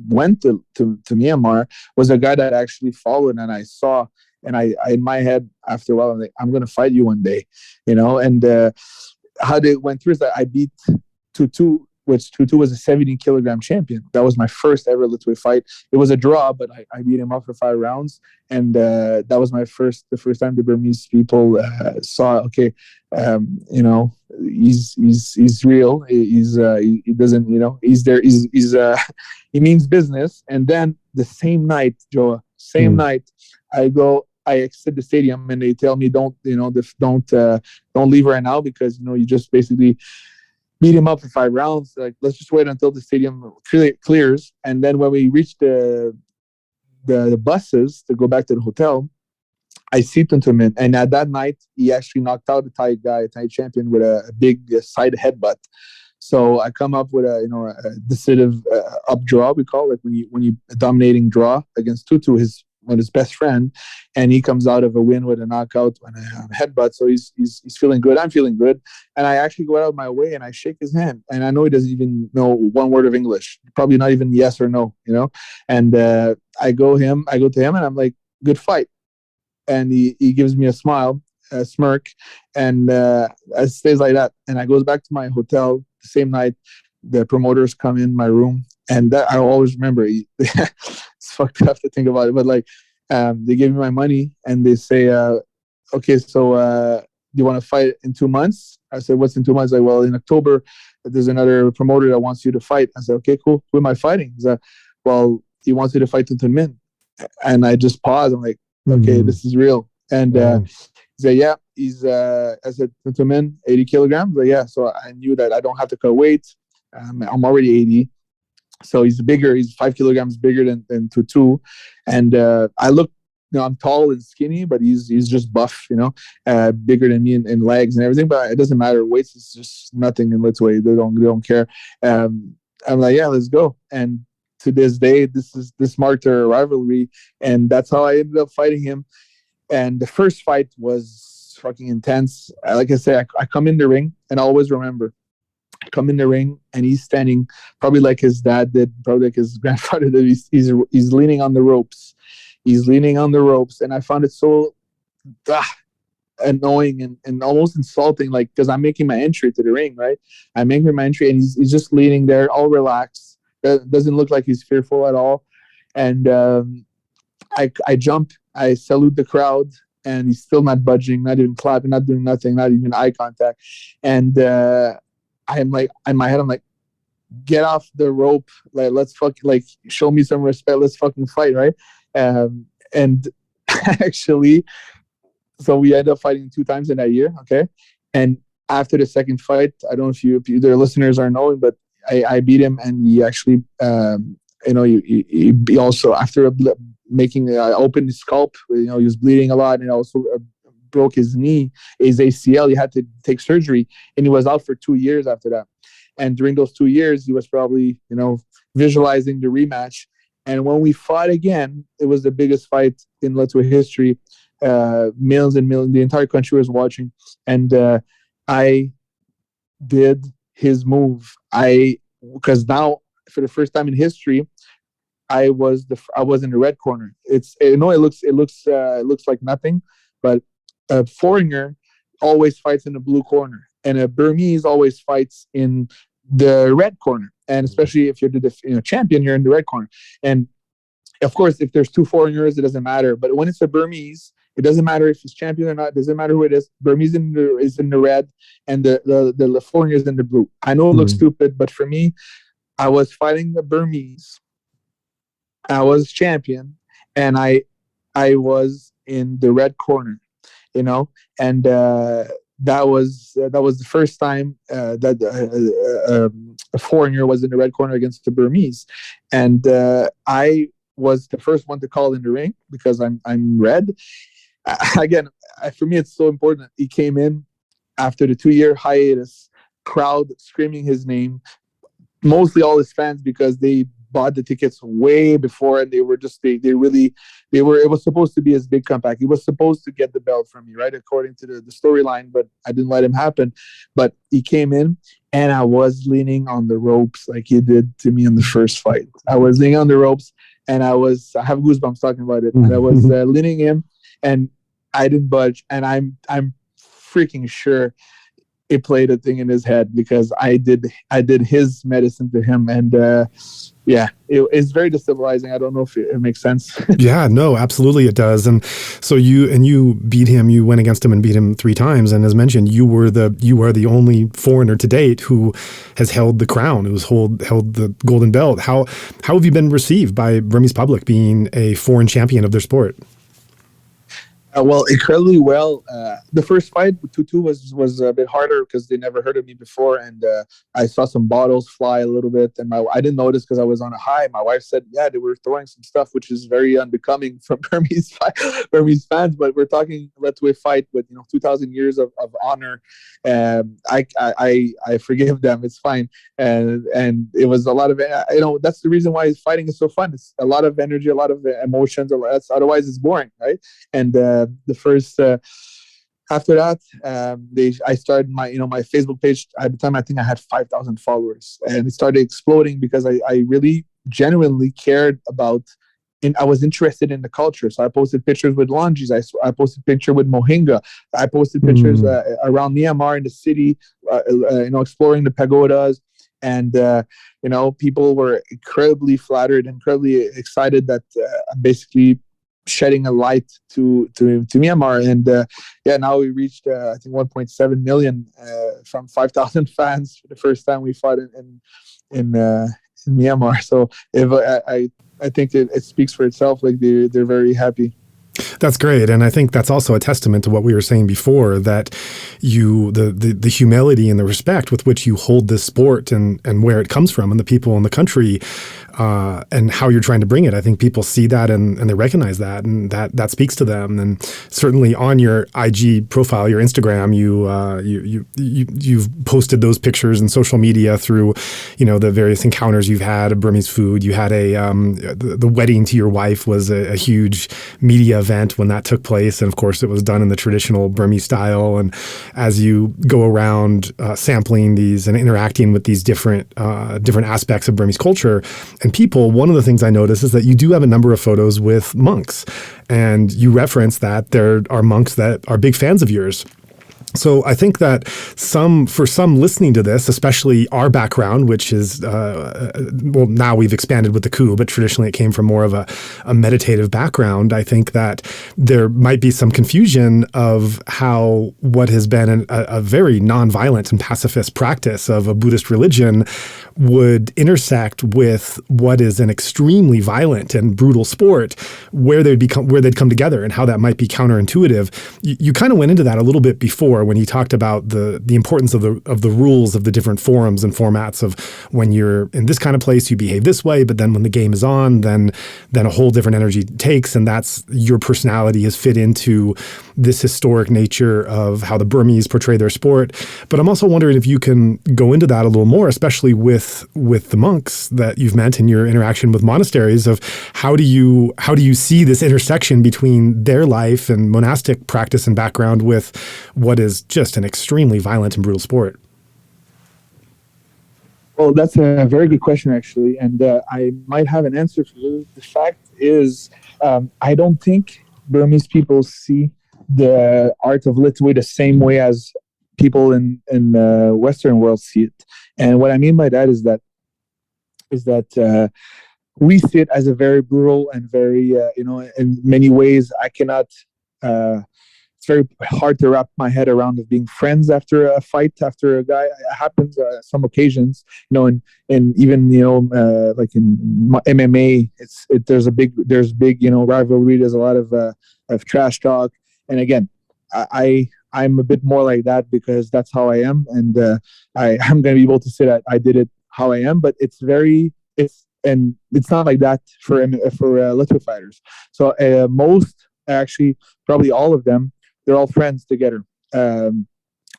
went to Myanmar, was a guy that I actually followed and I saw, and I in my head after a while, I'm like, I'm going to fight you one day, and how they went through is that I beat Tutu which Tutu was a 70-kilogram champion. That was my first ever Lethwei fight. It was a draw, but I beat him up for 5 rounds, and that was the first time the Burmese people saw, okay, he's real. He doesn't, he's there. He means business. And then the same night, Joa, night, I exit the stadium and they tell me don't leave right now because you just basically beat him up for 5 rounds. Like, let's just wait until the stadium clears. And then when we reach the buses to go back to the hotel, I see Tuntumin, and at that night he actually knocked out a Thai champion with a big side headbutt. So I come up with a decisive up draw, we call it, when you dominating draw against Tutu, his best friend, and he comes out of a win with a knockout and a headbutt. So he's feeling good. I'm feeling good, and I actually go out of my way and I shake his hand, and I know he doesn't even know one word of English, probably not even yes or no, And I go to him, and I'm like, "Good fight," and he gives me a smile, a smirk, and it stays like that. And I goes back to my hotel the same night. The promoters come in my room, and that I always remember. It's fucked up to think about it, but they give me my money and they say, "Okay, so do you want to fight in 2 months?" I said, "What's in 2 months?" Like, "Well, in October, there's another promoter that wants you to fight." I said, "Okay, cool. Who am I fighting?" He said, "Well, he wants you to fight Tuntun Min." And I just paused. I'm like, "Okay, this is real." And he said, "Yeah." I said, "Tuntun Min, 80 kilograms?" Like, "Yeah." So I knew that I don't have to cut weight. I'm already 80. So he's bigger. He's 5 kilograms bigger than Tutu. And I look, I'm tall and skinny, but he's just buff, bigger than me in legs and everything. But it doesn't matter. Weight is just nothing in Lethwei. They don't care. I'm like, "Yeah, let's go." And to this day, this marked our rivalry, and that's how I ended up fighting him. And the first fight was fucking intense. Like I say, I come in the ring, and I always remember. Come in the ring, and he's standing probably like his dad did, probably like his grandfather did. He's leaning on the ropes. He's leaning on the ropes, and I found it so annoying and almost insulting, like, because I'm making my entry to the ring, right? I'm making my entry, and he's just leaning there, all relaxed. Doesn't look like he's fearful at all. And I jump, I salute the crowd, and he's still not budging, not even clapping, not doing nothing, not even eye contact. And I'm like, in my head, I'm like, "Get off the rope. Like, let's show me some respect. Let's fucking fight." Right. And actually, so we ended up fighting 2 times in that year. Okay. And after the second fight, I don't know if the listeners are knowing, but I beat him, and he actually, he also, after I opened his scalp, he was bleeding a lot, and also broke his knee, his ACL. He had to take surgery, and he was out for 2 years after that. And during those 2 years, he was probably, visualizing the rematch. And when we fought again, it was the biggest fight in Lethwei history. Millions and millions, the entire country was watching. And I did his move. Because now, for the first time in history, I was in the red corner. It looks like nothing, but a foreigner always fights in the blue corner, and a Burmese always fights in the red corner. And especially if you're the champion, you're in the red corner. And of course, if there's 2 foreigners, it doesn't matter. But when it's a Burmese, it doesn't matter if he's champion or not. It doesn't matter who it is. Burmese is in the red, and the foreigner is in the blue. I know it looks stupid, but for me, I was fighting the Burmese. I was champion, and I was in the red corner. And that was the first time that a foreigner was in the red corner against the Burmese, and I was the first one to call in the ring because I'm red. Again, for me, it's so important. He came in after the 2-year hiatus, crowd screaming his name, mostly all his fans, because they bought the tickets way before, and it was supposed to be his big comeback. He was supposed to get the belt from me, right, according to the storyline, but I didn't let him happen. But he came in, and I was leaning on the ropes like he did to me in the first fight. I was leaning on the ropes, and I have goosebumps talking about it. And I was leaning in, and I didn't budge, and I'm freaking sure it played a thing in his head because I did his medicine to him, and yeah, it's very destabilizing. I don't know if it makes sense. Yeah, no, absolutely it does. And so you beat him. You went against him and beat him 3 times. And as mentioned, you are the only foreigner to date who has held the crown, who's held the golden belt. How have you been received by Burmese public being a foreign champion of their sport? Well, incredibly well. The first fight with Tutu was a bit harder because they never heard of me before, and I saw some bottles fly a little bit, and I didn't notice because I was on a high. My wife said, "Yeah, they were throwing some stuff, which is very unbecoming from Burmese fans." But we're talking Lethwei fight with 2,000 years of honor. I forgive them. It's fine, and it was a lot of that's the reason why fighting is so fun. It's a lot of energy, a lot of emotions. Otherwise, it's boring, right? And the first after that, I started my Facebook page. At the time, I think I had 5,000 followers, and it started exploding because I really genuinely cared about. I was interested in the culture, so I posted pictures with Longis. I posted picture with Mohinga. I posted pictures around Myanmar in the city, exploring the pagodas, and people were incredibly flattered, incredibly excited that I'm basically shedding a light to Myanmar, and now we reached I think 1.7 million from 5,000 fans for the first time we fought in Myanmar. So if I think it speaks for itself. Like they're very happy. That's great. And I think that's also a testament to what we were saying before, that the humility and the respect with which you hold this sport and where it comes from and the people in the country and how you're trying to bring it. I think people see that and they recognize that, and that speaks to them. And certainly on your IG profile, your Instagram, you've posted those pictures in social media through, the various encounters you've had of Burmese food. You had the wedding to your wife was a huge media event when that took place. And of course, it was done in the traditional Burmese style. And as you go around sampling these and interacting with these different aspects of Burmese culture and people, one of the things I noticed is that you do have a number of photos with monks. And you reference that there are monks that are big fans of yours. So I think that for some listening to this, especially our background, which is, now we've expanded with the coup, but traditionally it came from more of a meditative background. I think that there might be some confusion of how what has been a very nonviolent and pacifist practice of a Buddhist religion would intersect with what is an extremely violent and brutal sport, where they'd come together and how that might be counterintuitive. You kind of went into that a little bit before when you talked about the importance of the rules of the different forums and formats of when you're in this kind of place, you behave this way, but then when the game is on, then a whole different energy takes, and that's your personality has fit into this historic nature of how the Burmese portray their sport. But I'm also wondering if you can go into that a little more, especially with the monks that you've met in your interaction with monasteries, of how do you see this intersection between their life and monastic practice and background with what is just an extremely violent and brutal sport? Well, that's a very good question, actually, and I might have an answer for you. The fact is, I don't think Burmese people see the art of Lethwei the same way as people in Western world see it. And what I mean by that is that we see it as a very brutal and very, in many ways, I cannot. It's very hard to wrap my head around of being friends after a fight, after a guy. It happens some occasions, and even like in MMA, there's big rivalry. There's a lot of trash talk, and again, I'm a bit more like that because that's how I am, and I'm going to be able to say that I did it how I am. But it's not like that for Lethwei fighters. So most, actually, probably all of them, they're all friends together. They're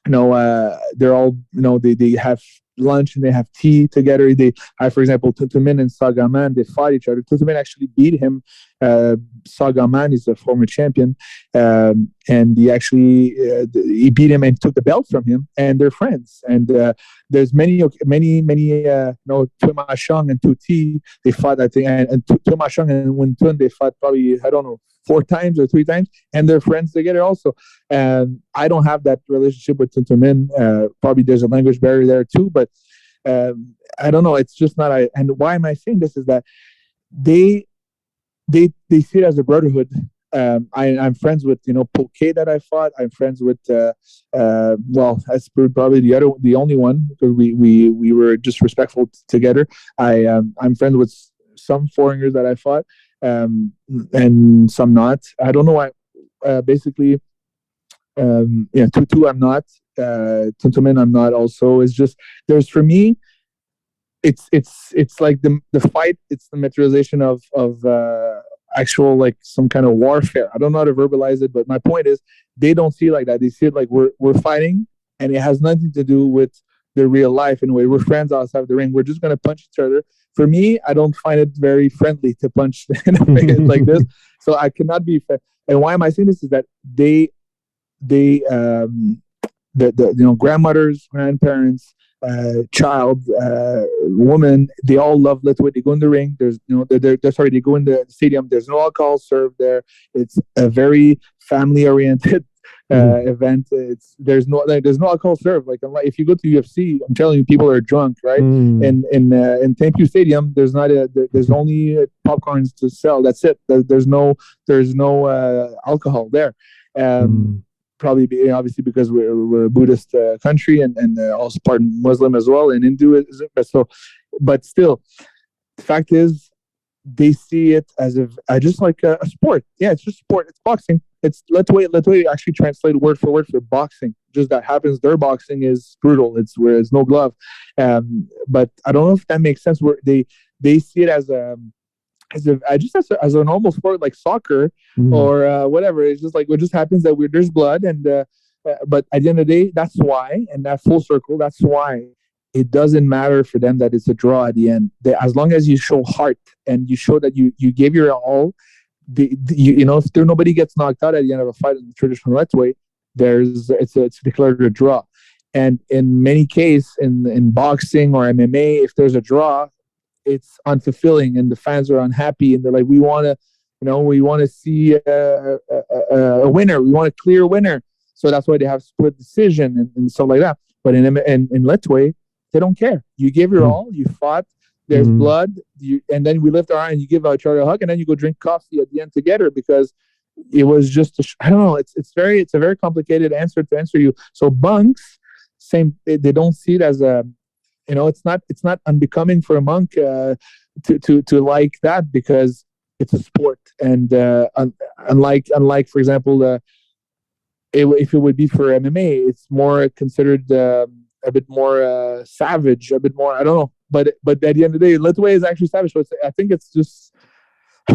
all they have lunch and they have tea together. For example, Tutumin and Sagaman, they fought each other. Tutumin actually beat him Sagaman is a former champion, and he beat him and took the belt from him, and they're friends. And there's many Tuma Shang and Tuti, they fought, I think, and Tuma Shang and Wintun, they fought probably, I don't know, 4 times or 3 times, and they're friends together also. And I don't have that relationship with Tuntumin. Probably there's a language barrier there too, but I don't know. It's just not. And why am I saying this is that they see it as a brotherhood. I'm friends with Poke that I fought. I'm friends with that's probably the only one, because we were just respectful together. I'm friends with some foreigners that I fought, and some not. I don't know why. Basically, Tutu I'm not. Tuntumin I'm not. Also, it's just for me. It's like the fight. It's the materialization of actual, like, some kind of warfare. I don't know how to verbalize it, but my point is they don't see it like that. They see it like we're fighting, and it has nothing to do with the real life. In a way, we're friends outside the ring. We're just gonna punch each other. For me, I don't find it very friendly to punch in a face like this. So I cannot be. And why am I saying this is that the grandmothers, grandparents, child, woman, they all love Lethwei. They go in the ring. They go in the stadium. There's no alcohol served there. It's a very family oriented event. There's no alcohol served. Like, if you go to UFC, I'm telling you, people are drunk, right? In Thank You Stadium, there's only popcorns to sell. That's it. There's no alcohol there. Probably obviously because we're a Buddhist country, and also part Muslim as well, and Hinduism. But still, the fact is, they see it as just like a sport. Yeah, it's just sport. It's boxing. It's Lethwei actually translated word for word for boxing. Just that happens. Their boxing is brutal. It's where it's no glove. But I don't know if that makes sense. Where they see it as a normal sport like soccer or whatever. It's just like what just happens that there's blood, and but at the end of the day, that's why, and that full circle, that's why it doesn't matter for them that it's a draw at the end. As long as you show heart and you show that you gave your all, if nobody gets knocked out at the end of a fight in the traditional Lethwei, it's declared a draw. And in many cases, in boxing or MMA, if there's a draw, it's unfulfilling and the fans are unhappy, and they're like, we want to see a winner. We want a clear winner. So that's why they have split decision and stuff like that. But in Lethwei, they don't care. You gave your all. You fought. There's blood. And then we lift our arm and you give each other a hug, and then you go drink coffee at the end together, because it was just I don't know. It's a very complicated answer to answer you. So monks, same. They don't see it as a. It's not unbecoming for a monk to like that, because it's a sport, and unlike for example, if it would be for MMA, it's more considered a bit more savage, a bit more, I don't know, but at the end of the day, Lethwei is actually savage. So I think it's just.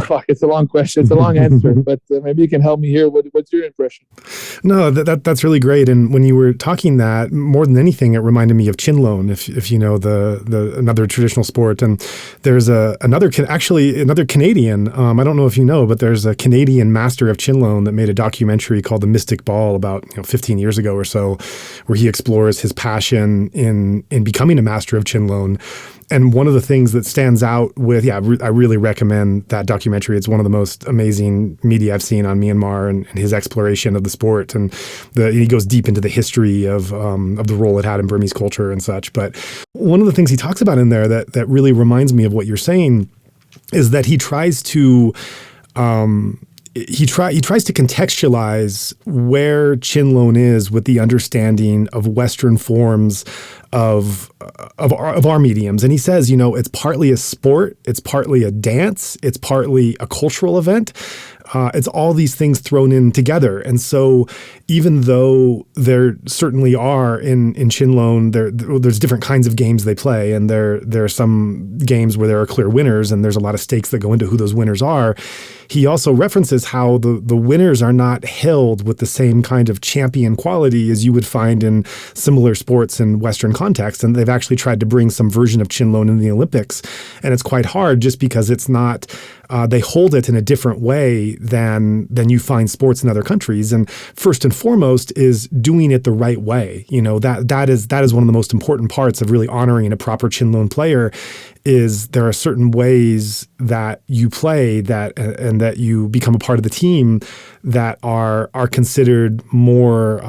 Fuck, it's a long question. It's a long answer, but maybe you can help me here. What's your impression? No, that's really great. And when you were talking that, more than anything, it reminded me of Chinlone, if you know the another traditional sport. And there's another Canadian. I don't know if you know, but there's a Canadian master of Chinlone that made a documentary called The Mystic Ball about 15 years ago or so, where he explores his passion in becoming a master of Chinlone. And one of the things that stands out I really recommend that documentary. It's one of the most amazing media I've seen on Myanmar and his exploration of the sport. And he goes deep into the history of the role it had in Burmese culture and such. But one of the things he talks about in there that really reminds me of what you're saying is that he tries to he tries to contextualize where Chinlone is with the understanding of Western forms of our mediums. And he says, it's partly a sport, it's partly a dance, it's partly a cultural event. It's all these things thrown in together. And so even though there certainly are in Chinlone, there's different kinds of games they play, and there are some games where there are clear winners, and there's a lot of stakes that go into who those winners are. He also references how the winners are not held with the same kind of champion quality as you would find in similar sports in Western context. And they've actually tried to bring some version of Chinlone in the Olympics. And it's quite hard just because it's not they hold it in a different way than you find sports in other countries. And first and foremost is doing it the right way. That is one of the most important parts of really honoring a proper Chinlone player. Is there are certain ways that you play and that you become a part of the team that are considered more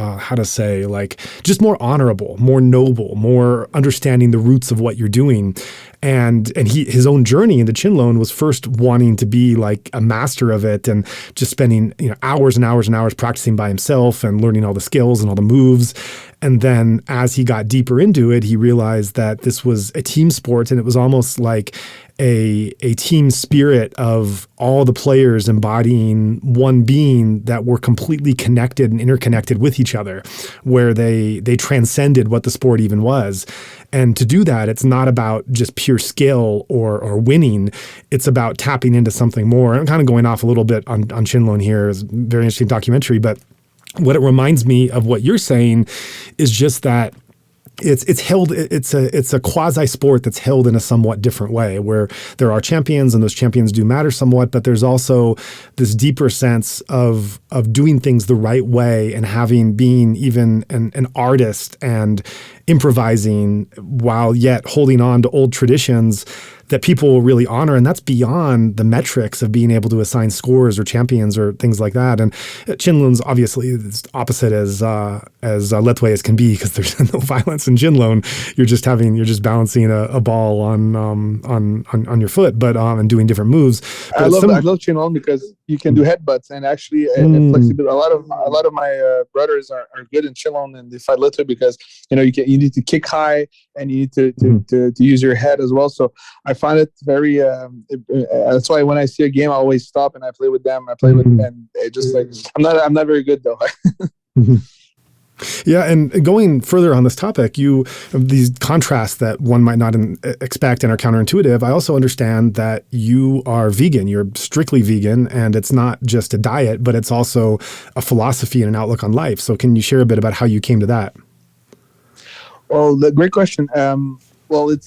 just more honorable, more noble, more understanding the roots of what you're doing. And his own journey into Chinlone was first wanting to be like a master of it and just spending hours and hours and hours practicing by himself and learning all the skills and all the moves. And then as he got deeper into it, he realized that this was a team sport, and it was almost like a team spirit of all the players embodying one being that were completely connected and interconnected with each other, where they transcended what the sport even was. And to do that, it's not about just pure skill or winning. It's about tapping into something more. I'm kind of going off a little bit on Chinlone here. It's a very interesting documentary, but what it reminds me of what you're saying is just that it's a quasi sport that's held in a somewhat different way, where there are champions and those champions do matter somewhat, but there's also this deeper sense of doing things the right way and being even an artist and improvising while yet holding on to old traditions that people will really honor. And that's beyond the metrics of being able to assign scores or champions or things like that. And Chinlone's obviously as opposite as Lethwei as can be, because there's no violence in Chinlone. You're just balancing a ball on your foot, but and doing different moves. But I love Chinlone because you can do headbutts, and actually flexibility. A lot of my brothers are good in Chinlone, and they fight Lethwei because you need to kick high and you need to use your head as well. So I find it very. That's why when I see a game, I always stop and I play with them. And it just like I'm not very good though. Yeah, and going further on this topic, these contrasts that one might not expect and are counterintuitive. I also understand that you are vegan. You're strictly vegan, and it's not just a diet, but it's also a philosophy and an outlook on life. So can you share a bit about how you came to that? Well, great question. Well, it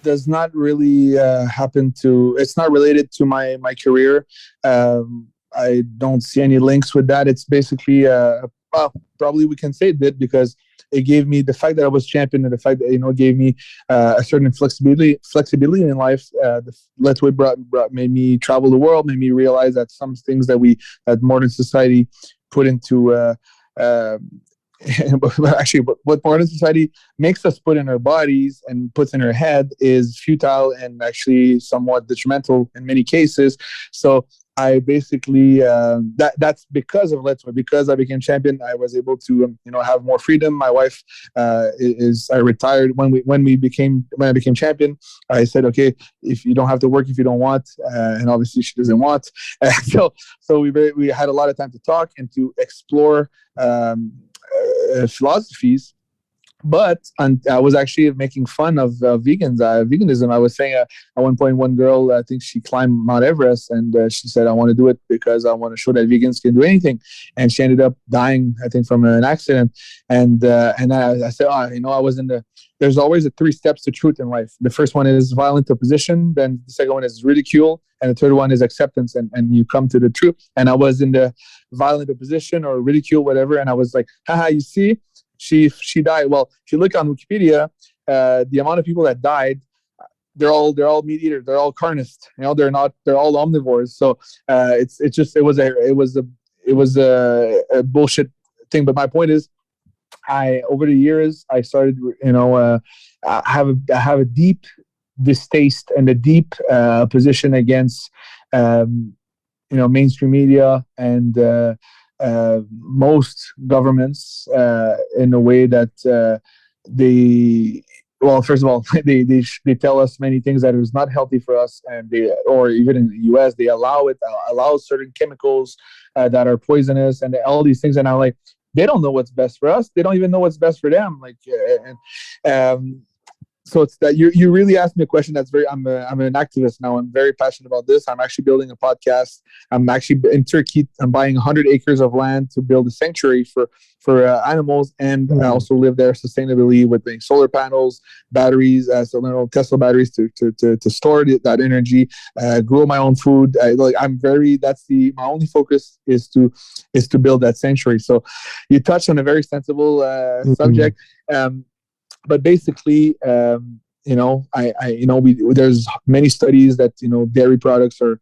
does not really happen to. It's not related to my career. I don't see any links with that. It's basically. Well, probably we can say it did, because it gave me the fact that I was champion, and the fact that gave me a certain flexibility in life. The Lethwei made me travel the world, made me realize that some things that modern society put into actually what modern society makes us put in our bodies and puts in our head is futile and actually somewhat detrimental in many cases. So I basically that's because of Lethwei. Because I became champion, I was able to have more freedom. My wife I retired when I became champion. I said, okay, if you don't have to work if you don't want, and obviously she doesn't want. So we had a lot of time to talk and to explore philosophies. But I was actually making fun of veganism. I was saying at one point, one girl, I think she climbed Mount Everest, and she said, I want to do it because I want to show that vegans can do anything. And she ended up dying, I think, from an accident. And I said, I was there's always 3 steps to truth in life. The first one is violent opposition. Then the second one is ridicule. And the third one is acceptance. And you come to the truth. And I was in the violent opposition or ridicule, whatever. And I was like, haha, you see? She died. Well, if you look on Wikipedia, the amount of people that died, they're all meat eaters. They're all carnists. They're all omnivores. So it was a bullshit thing. But my point is, over the years I started, I have a deep distaste and a deep position against, mainstream media and. Most governments in a way that first of all, they tell us many things that is not healthy for us, or even in the US, they allow certain chemicals that are poisonous and all these things. And I'm like, they don't know what's best for us. They don't even know what's best for them. So it's that you really asked me a question that's very. I'm an activist now. I'm very passionate about this. I'm actually building a podcast. I'm actually in Turkey. I'm buying 100 acres of land to build a sanctuary for animals, and I also live there sustainably with the solar panels, batteries, Tesla batteries to store that energy, grow my own food. I'm very. My only focus is to build that sanctuary. So you touched on a very sensible subject. But basically, there's many studies that dairy products are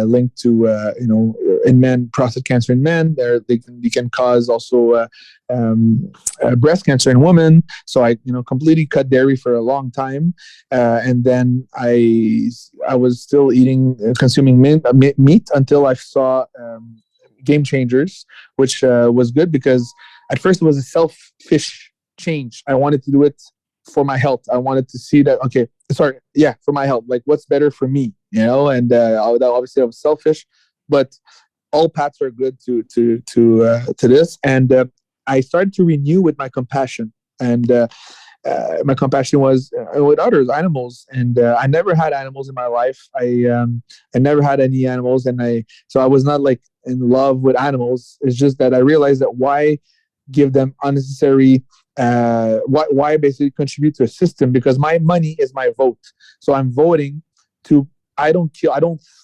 linked to in men, prostate cancer in men. They can cause also breast cancer in women. So I completely cut dairy for a long time, and then I was still consuming meat until I saw Game Changers, which was good because at first it was a selfish change. I wanted to do it for my health. I wanted to see that, for my health, like what's better for me, and obviously I was selfish, but all paths are good to this. And I started to renew with my compassion, and my compassion was with others, animals. And I never had animals in my life. I never had any animals, so I was not like in love with animals. It's just that I realized that why give them unnecessary why basically contribute to a system, because my money is my vote. So I'm voting I don't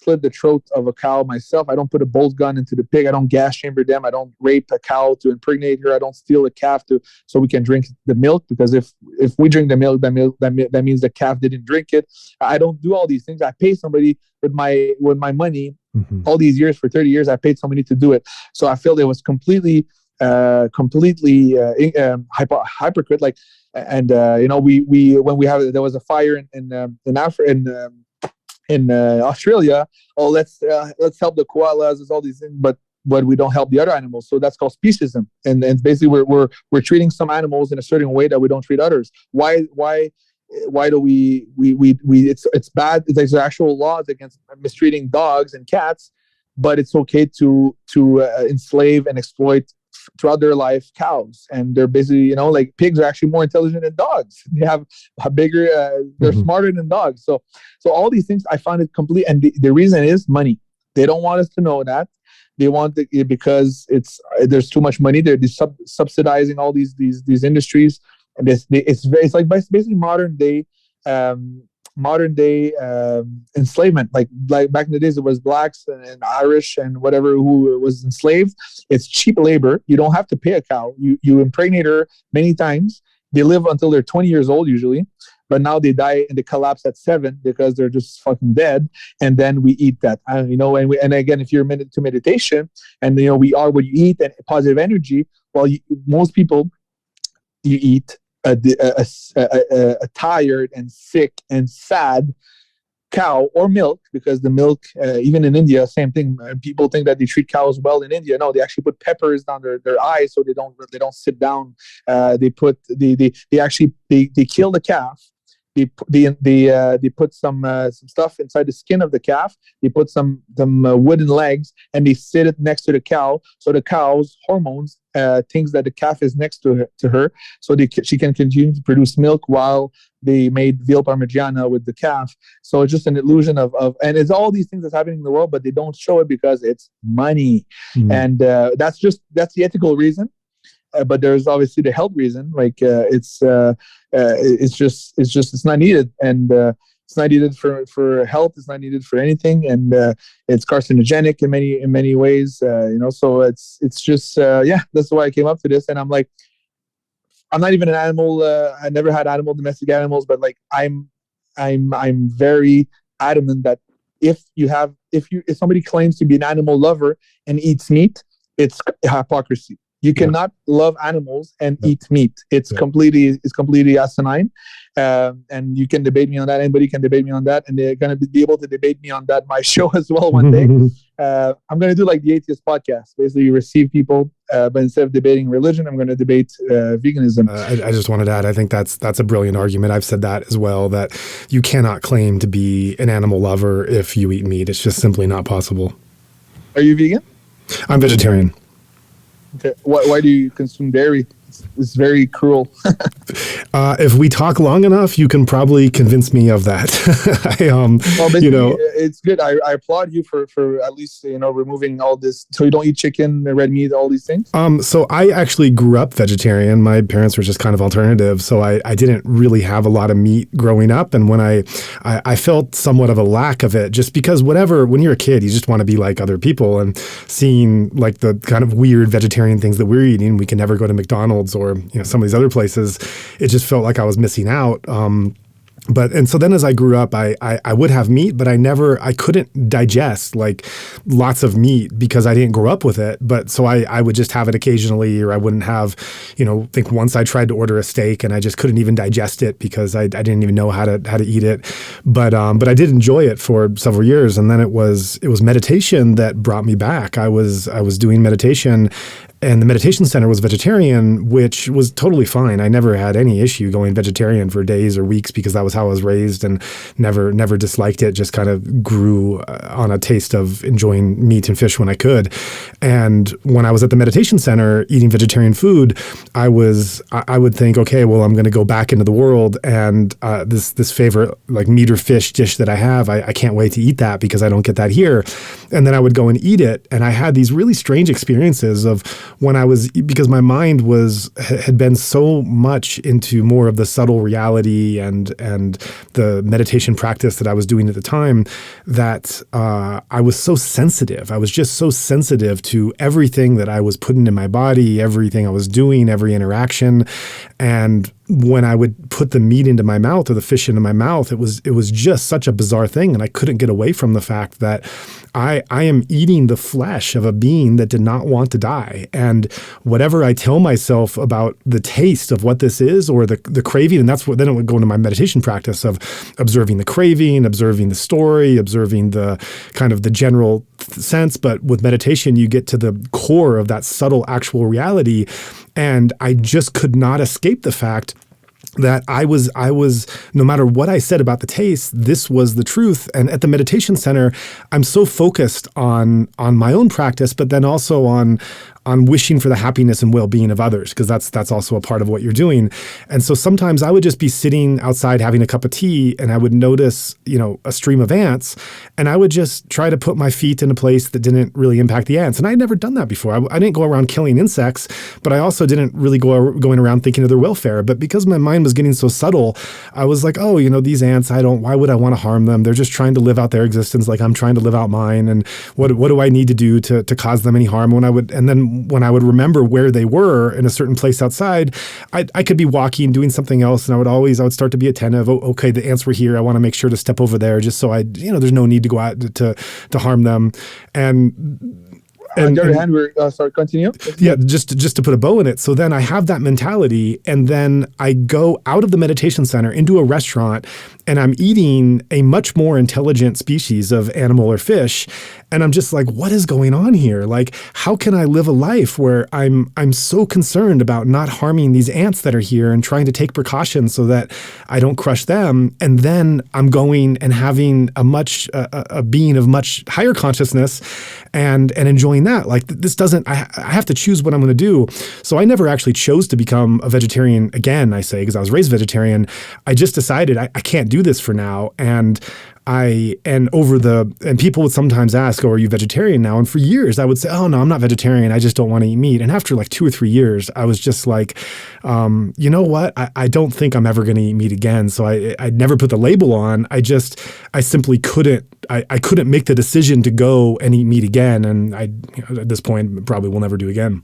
slit the throat of a cow myself. I don't put a bolt gun into the pig. I don't gas chamber them. I don't rape a cow to impregnate her. I don't steal a calf so we can drink the milk, because if we drink the milk, that means the calf didn't drink it. I don't do all these things. I pay somebody with my money. All these years, for 30 years, I paid somebody to do it. So I feel it was completely hypocrite. Like, and we when there was a fire in Australia. Oh, let's help the koalas. There's all these things, but we don't help the other animals. So that's called speciesism, and basically we're treating some animals in a certain way that we don't treat others. Why do we it's bad. There's actual laws against mistreating dogs and cats, but it's okay to enslave and exploit throughout their life cows. And they're basically, like pigs are actually more intelligent than dogs. They have a bigger they're smarter than dogs. So all these things, I found it complete. And the reason is money. They don't want us to know that. They want because there's too much money. They're subsidizing all these industries, and it's like basically modern day enslavement. Like back in the days, it was blacks and Irish and whatever who was enslaved. It's cheap labor. You don't have to pay a cow. You impregnate her many times. They live until they're 20 years old usually, but now they die and they collapse at 7 because they're just fucking dead. And then we eat that, and again, if you're into meditation and we are what you eat and positive energy, well, most people, you eat a tired and sick and sad cow or milk, because the milk, even in India, same thing. People think that they treat cows well in India. No, they actually put peppers down their eyes so they don't sit down. They kill the calf. They put some stuff inside the skin of the calf. They put some wooden legs, and they sit it next to the cow. So the cow's hormones thinks that the calf is next to her, so she can continue to produce milk while they made veal parmigiana with the calf. So it's just an illusion of and it's all these things that's happening in the world, but they don't show it because it's money. And that's the ethical reason. But there's obviously the health reason. Like it's not needed, and it's not needed for health. It's not needed for anything, and it's carcinogenic in many ways. So it's just that's why I came up to this. And I'm like, I'm not even an animal. I never had domestic animals, but like I'm very adamant that if somebody claims to be an animal lover and eats meat, it's hypocrisy. You cannot love animals and eat meat. It's completely asinine. And you can debate me on that. Anybody can debate me on that, and they're going to be able to debate me on that on my show as well one day. I'm going to do like the Atheist podcast, basically receive people, but instead of debating religion, I'm going to debate veganism. I just wanted to add, I think that's a brilliant argument. I've said that as well, that you cannot claim to be an animal lover if you eat meat. It's just simply not possible. Are you vegan? I'm vegetarian. Okay. Why do you consume dairy? it's very cruel. If we talk long enough, you can probably convince me of that. Well, basically, it's good. I applaud you for at least removing all this. So you don't eat chicken, red meat, all these things. So I actually grew up vegetarian. My parents were just kind of alternative, so I didn't really have a lot of meat growing up. And when I felt somewhat of a lack of it, just because when you're a kid, you just want to be like other people, and seeing like the kind of weird vegetarian things that we're eating, we can never go to McDonald's or some of these other places. It just felt like I was missing out. And so then as I grew up, I would have meat, but I couldn't digest like lots of meat because I didn't grow up with it. But so I would just have it occasionally, or I wouldn't have, I think once I tried to order a steak and I just couldn't even digest it because I didn't even know how to eat it. But I did enjoy it for several years. And then it was meditation that brought me back. I was doing meditation, and the meditation center was vegetarian, which was totally fine. I never had any issue going vegetarian for days or weeks because that was how I was raised, and never disliked it. Just kind of grew on a taste of enjoying meat and fish when I could. And when I was at the meditation center eating vegetarian food, I would think, okay, well, I'm going to go back into the world, and this favorite like meat or fish dish that I have, I can't wait to eat that because I don't get that here. And then I would go and eat it, and I had these really strange experiences of because my mind had been so much into more of the subtle reality and the meditation practice that I was doing at the time, that I was so sensitive. I was just so sensitive to everything that I was putting in my body, everything I was doing, every interaction. And when I would put the meat into my mouth or the fish into my mouth, it was just such a bizarre thing. And I couldn't get away from the fact that I am eating the flesh of a being that did not want to die. And whatever I tell myself about the taste of what this is, or the craving, and then it would go into my meditation practice of observing the craving, observing the story, observing the kind of the general sense. But with meditation, you get to the core of that subtle actual reality. And I just could not escape the fact that I was, no matter what I said about the taste, this was the truth. And at the meditation center, I'm so focused on my own practice, but then also on wishing for the happiness and well-being of others, because that's also a part of what you're doing. And so sometimes I would just be sitting outside having a cup of tea, and I would notice, a stream of ants, and I would just try to put my feet in a place that didn't really impact the ants. And I'd never done that before. I didn't go around killing insects, but I also didn't really going around thinking of their welfare. But because my mind was getting so subtle, I was like, oh, these ants, why would I want to harm them? They're just trying to live out their existence like I'm trying to live out mine. And what do I need to do to cause them any harm? When I would remember where they were in a certain place outside, I could be walking, doing something else, and I would start to be attentive. Oh, okay, the ants were here. I want to make sure to step over there just so there's no need to go out to harm them. On the other hand, sorry, continue. Yeah, just to put a bow in it. So then I have that mentality, and then I go out of the meditation center into a restaurant, and I'm eating a much more intelligent species of animal or fish. And I'm just like, what is going on here? Like, how can I live a life where I'm so concerned about not harming these ants that are here and trying to take precautions so that I don't crush them? And then I'm going and having a being of much higher consciousness and enjoying that. Like, this doesn't, I have to choose what I'm going to do. So I never actually chose to become a vegetarian again, I say, because I was raised vegetarian. I just decided I can't do this for now. And people would sometimes ask, oh, are you vegetarian now? And for years I would say, oh no, I'm not vegetarian. I just don't want to eat meat. And after like 2 or 3 years, I was just like, you know what? I don't think I'm ever going to eat meat again. So I never put the label on. I simply couldn't, I couldn't make the decision to go and eat meat again. And at this point probably will never do again.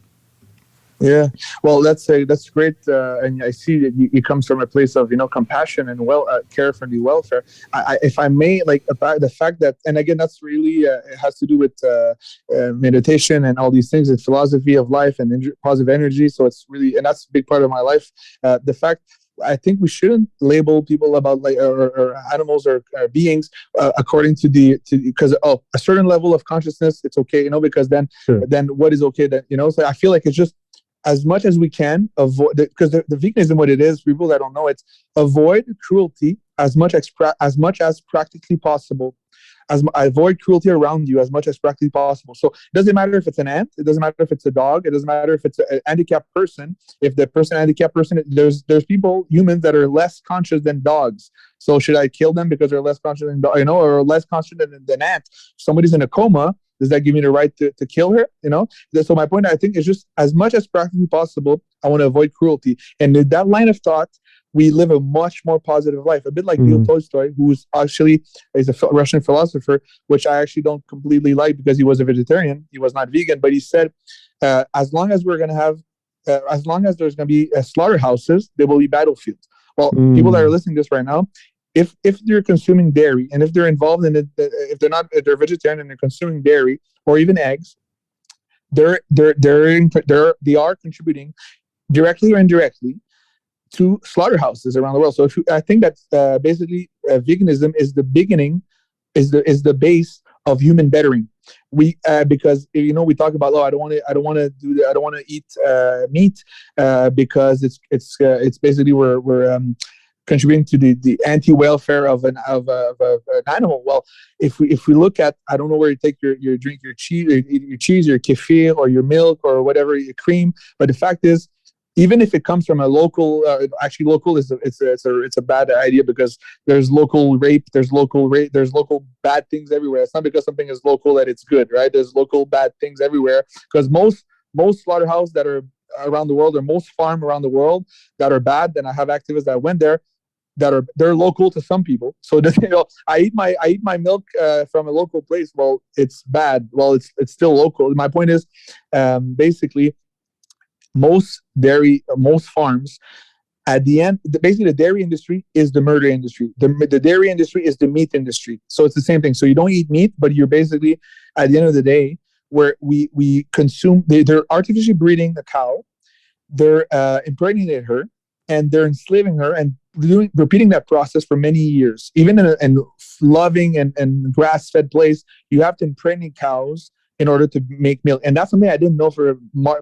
Yeah, well, that's great, and I see that it comes from a place of compassion and care for the welfare. If I may, like about the fact that, and again, that's really it has to do with meditation and all these things, and philosophy of life and positive energy. So it's really, and that's a big part of my life. The fact. I think we shouldn't label people about or animals or beings according to because a certain level of consciousness, it's okay, because then what is okay then, so I feel like it's just as much as we can avoid, because the veganism, what it is, people that don't know, it's avoid cruelty as much as practically possible. avoid cruelty around you as much as practically possible. So it doesn't matter if it's an ant, it doesn't matter if it's a dog, it doesn't matter if it's an handicapped person. If the person handicapped person, there's people, humans that are less conscious than dogs. So should I kill them because they're less conscious than or less conscious than ant? If somebody's in a coma, does that give me the right to kill her? So my point, I think, is just as much as practically possible, I want to avoid cruelty. And in that line of thought, we live a much more positive life, a bit like Leo Tolstoy, who's actually is a Russian philosopher, which I actually don't completely like because he was a vegetarian. He was not vegan, but he said, as long as there's going to be slaughterhouses, there will be battlefields. Well, people that are listening to this right now, if they're consuming dairy and if they're involved in it, if they're vegetarian and they're consuming dairy or even eggs, they are contributing directly or indirectly to slaughterhouses around the world. So I think that basically veganism is the beginning, is the base of human bettering. Because we talk about, I don't want to eat meat because it's basically we're contributing to the anti-welfare of an animal. Well, if we look at, I don't know where you take your drink, your cheese, your kefir or your milk or whatever, your cream, but the fact is, even if it comes from a local, actually local is it's a bad idea because there's local rape, there's local bad things everywhere. It's not because something is local that it's good, right? There's local bad things everywhere because most slaughterhouses that are around the world or most farm around the world that are bad, and I have activists that went there they're local to some people. So I eat my milk from a local place. Well, it's bad. Well, it's still local. My point is, basically, most farms, at the end, basically the dairy industry is the murder industry. The dairy industry is the meat industry. So it's the same thing. So you don't eat meat, but you're basically, at the end of the day, where we consume, they're artificially breeding a cow, they're impregnating her, and they're enslaving her and repeating that process for many years. Even in a loving and grass-fed place, you have to impregnate cows in order to make milk. And that's something I didn't know for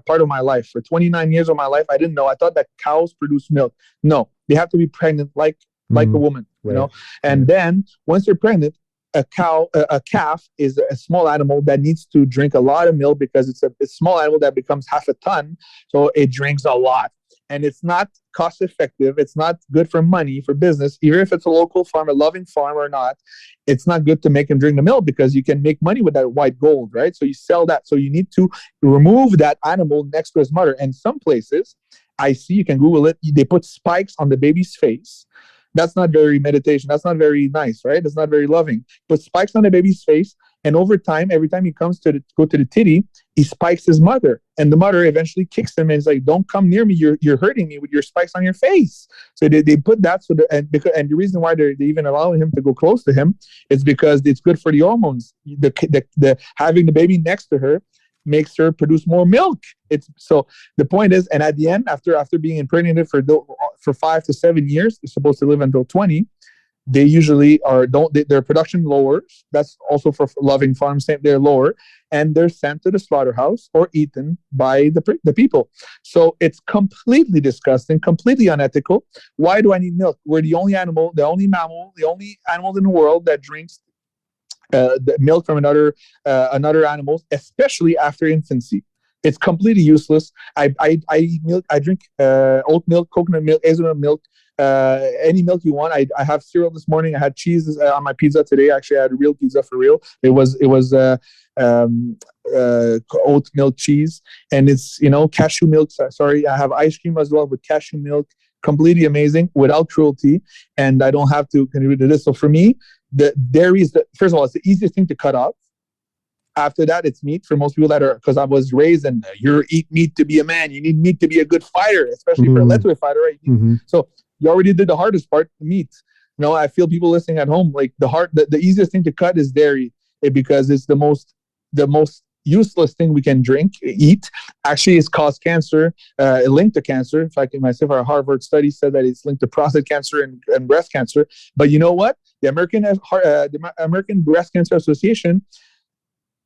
part of my life. For 29 years of my life, I didn't know. I thought that cows produce milk. No, they have to be pregnant like a woman, right. And then once they're pregnant, a calf is a small animal that needs to drink a lot of milk because it's a small animal that becomes half a ton. So it drinks a lot. And it's not cost effective. It's not good for money, for business. Even if it's a local farm, a loving farm or not, it's not good to make him drink the milk because you can make money with that white gold, right? So you sell that. So you need to remove that animal next to his mother. And some places, I see, you can Google it, they put spikes on the baby's face. That's not very meditation. That's not very nice, right? That's not very loving. Put spikes on the baby's face. And over time, every time he comes to go to the titty, he spikes his mother. And the mother eventually kicks him and is like, don't come near me. You're hurting me with your spikes on your face. So they put that. And the reason why they even allow him to go close to him is because it's good for the hormones. The having the baby next to her makes her produce more milk. So the point is, and at the end, after being impregnated for 5 to 7 years, they're supposed to live until 20. They usually their production lowers. That's also for loving farms. They're lower, and they're sent to the slaughterhouse or eaten by the people. So it's completely disgusting, completely unethical. Why do I need milk? We're the only animal, the only mammal, the only animal in the world that drinks the milk from another animal, especially after infancy. It's completely useless. I eat milk. I drink oat milk, coconut milk, hazelnut milk, any milk you want. I have cereal this morning. I had cheese on my pizza today. Actually, I had a real pizza for real. It was oat milk cheese, and it's cashew milk. Sorry, I have ice cream as well with cashew milk. Completely amazing without cruelty, and I don't have to contribute to this. So for me, the dairy is first of all, it's the easiest thing to cut off. After that, it's meat for most people because I was raised and you eat meat to be a man. You need meat to be a good fighter, especially for a Lethwei fighter, right? So you already did the hardest part, the meat. I feel people listening at home, like the easiest thing to cut is dairy because it's the most useless thing we can eat. Actually, it's caused cancer, linked to cancer. In fact, myself, our Harvard study said that it's linked to prostate cancer and breast cancer. But you know what? The American Breast Cancer Association,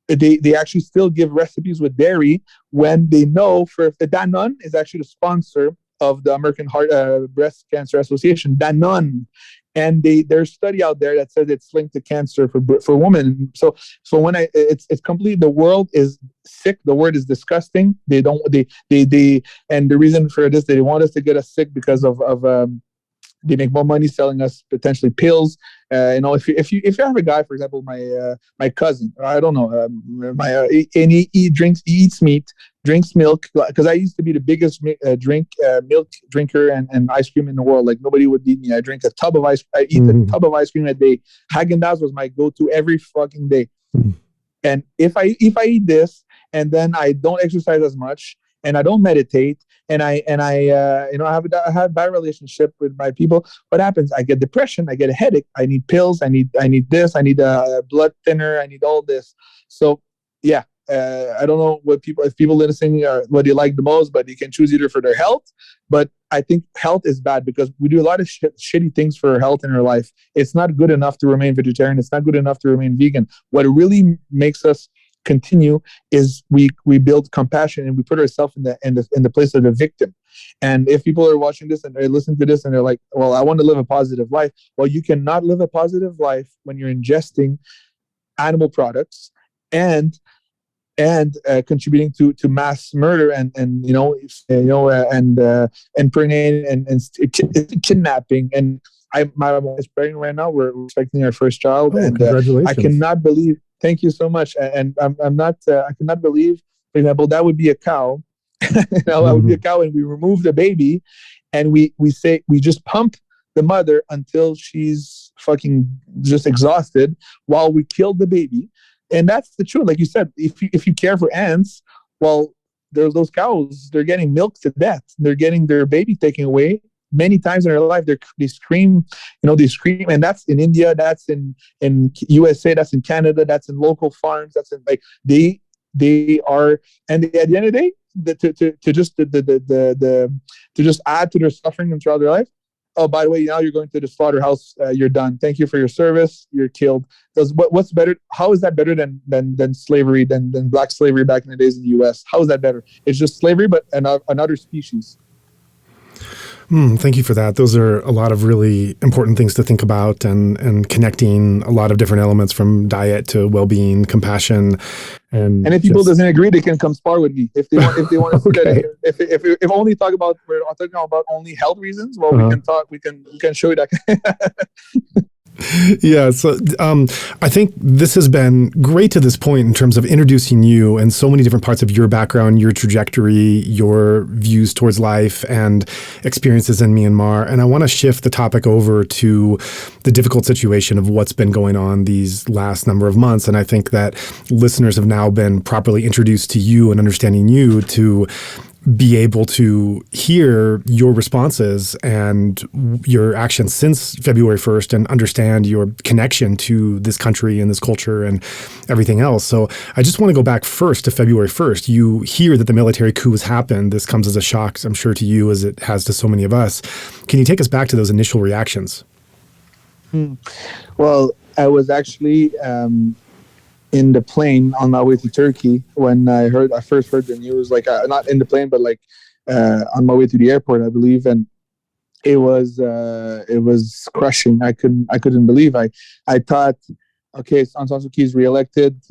they actually still give recipes with dairy when they know Danone is actually the sponsor of the American Breast Cancer Association. Danone, and there's study out there that says it's linked to cancer for women. So when it's complete. The world is sick. The word is disgusting. They don't they and the reason for this, they want us to get us sick because of they make more money selling us potentially pills. If you have a guy, for example, my cousin, I don't know, and he eats meat, drinks milk, because I used to be the biggest milk drinker and ice cream in the world. Like nobody would beat me. I drink a tub of ice. I eat a tub of ice cream a day. Haagen-Dazs was my go-to every fucking day. And if I eat this and then I don't exercise as much and I don't meditate and I have a bad relationship with my people, what happens? I get depression, I get a headache, I need pills, I need this, I need a blood thinner, I need all this. So yeah, I don't know if people listening are what they like the most, but they can choose either for their health. But I think health is bad because we do a lot of shitty things for our health in our life. It's not good enough to remain vegetarian. It's not good enough to remain vegan. What really makes us continue is we build compassion and we put ourselves in the place of the victim. And if people are watching this and they listen to this and they're like, well, I want to live a positive life. Well, you cannot live a positive life when you're ingesting animal products and contributing to mass murder and impregnating and kidnapping. And my mom is pregnant right now. We're expecting our first child, and congratulations! I cannot believe. Thank you so much. And I'm not. I cannot believe. For example, that would be a cow. That would be a cow, and we remove the baby, and we just pump the mother until she's fucking just exhausted while we kill the baby. And that's the truth. Like you said, if you care for ants, well, there's those cows. They're getting milked to death. They're getting their baby taken away. Many times in their life, they scream, and that's in India, that's in USA, that's in Canada, that's in local farms, that's in they are, and at the end of the day, to just add to their suffering and throughout their life. Oh, by the way, now you're going to the slaughterhouse. You're done. Thank you for your service. You're killed. What's better? How is that better than slavery, than black slavery back in the days in the U.S.? How is that better? It's just slavery, but another species. Thank you for that. Those are a lot of really important things to think about, and connecting a lot of different elements from diet to well-being, compassion, and if people doesn't agree, they can come spar with me if they want. If they want to okay. if only talk about we're talking about only health reasons. Well, we can talk. We can show you that. Yeah, so I think this has been great to this point in terms of introducing you and so many different parts of your background, your trajectory, your views towards life and experiences in Myanmar. And I want to shift the topic over to the difficult situation of what's been going on these last number of months. And I think that listeners have now been properly introduced to you and understanding you to be able to hear your responses and your actions since February 1st and understand your connection to this country and this culture and everything else. So I just want to go back first to February 1st. You hear that the military coup has happened. This comes as a shock, I'm sure, to you as it has to so many of us. Can you take us back to those initial reactions? Well, I was actually in the plane on my way to Turkey when I first heard the news, like not in the plane, but like on my way to the airport, I believe. And it was crushing. I couldn't believe. I thought, okay, Aung San Suu Kyi is reelected.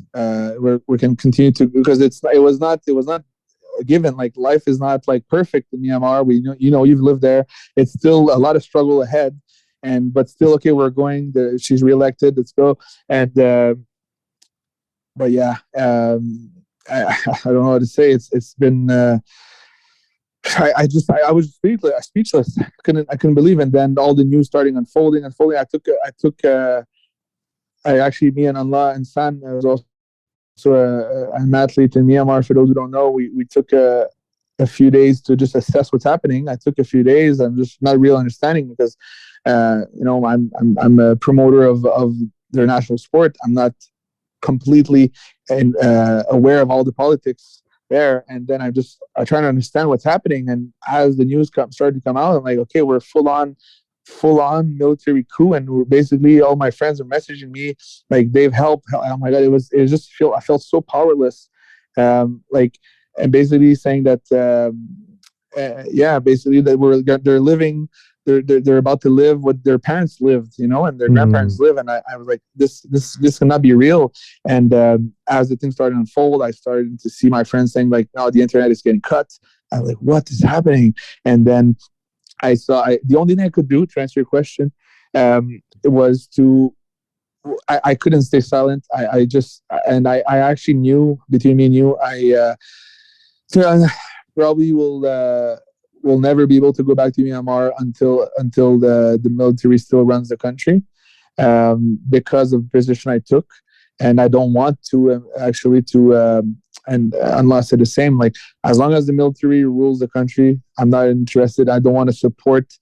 We can continue to, because it was not a given. Like life is not like perfect in Myanmar. You've lived there. It's still a lot of struggle ahead, but still, okay, we're going. She's reelected. Let's go. And but yeah, I don't know what to say. It's been. I was speechless. I couldn't believe. And then all the news starting unfolding. I actually, me and Allah and San was also an athlete in Myanmar. For those who don't know, we took a few days to just assess what's happening. I took a few days and just not real understanding because I'm a promoter of their national sport. I'm not completely aware of all the politics there, and then I try to understand what's happening. And as the news started to come out, I'm like, okay, we're full on military coup, and we're basically, all my friends are messaging me like they've helped. Oh my god, I felt so powerless, and basically saying that basically that they're living they're about to live what their parents lived, and their grandparents live. And I was like, this cannot be real. And as the thing started to unfold, I started to see my friends saying like, no, the internet is getting cut. I was like, what is happening? And then the only thing I could do to answer your question was I couldn't stay silent. I actually knew, between me and you, I probably will never be able to go back to Myanmar until the military still runs the country, because of the position I took. And I don't want to and Allah said the same, like, as long as the military rules the country, I'm not interested. I don't want to support.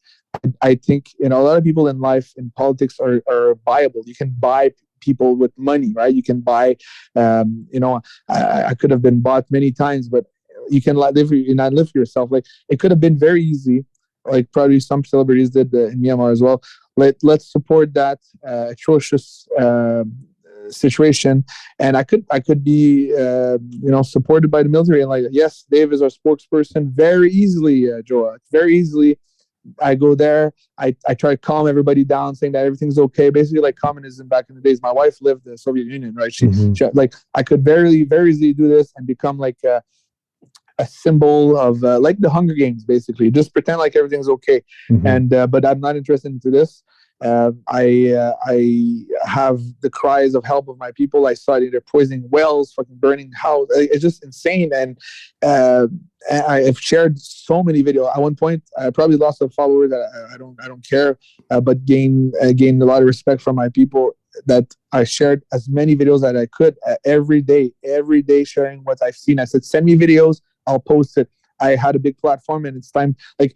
I think, a lot of people in life, in politics, are buyable. You can buy people with money, right? You can buy, I could have been bought many times, but you can not live for yourself. Like, it could have been very easy, like probably some celebrities did in Myanmar as well. Let's support that atrocious situation, and I could be supported by the military, and like, yes, Dave is our spokesperson, very easily, Joa, very easily. I go there, I try to calm everybody down, saying that everything's okay, basically like communism back in the days. My wife lived in the Soviet Union, right? She like, I could very, very easily do this and become like a symbol of like the Hunger Games, basically just pretend like everything's okay. And but I'm not interested into this. I have the cries of help of my people. I saw they're poisoning wells, fucking burning house. It's just insane. And I've shared so many videos. At one point, I probably lost a follower that I don't care, but gained a lot of respect from my people, that I shared as many videos that I could every day, sharing what I've seen. I said, send me videos, I'll post it. I had a big platform, and it's time, like,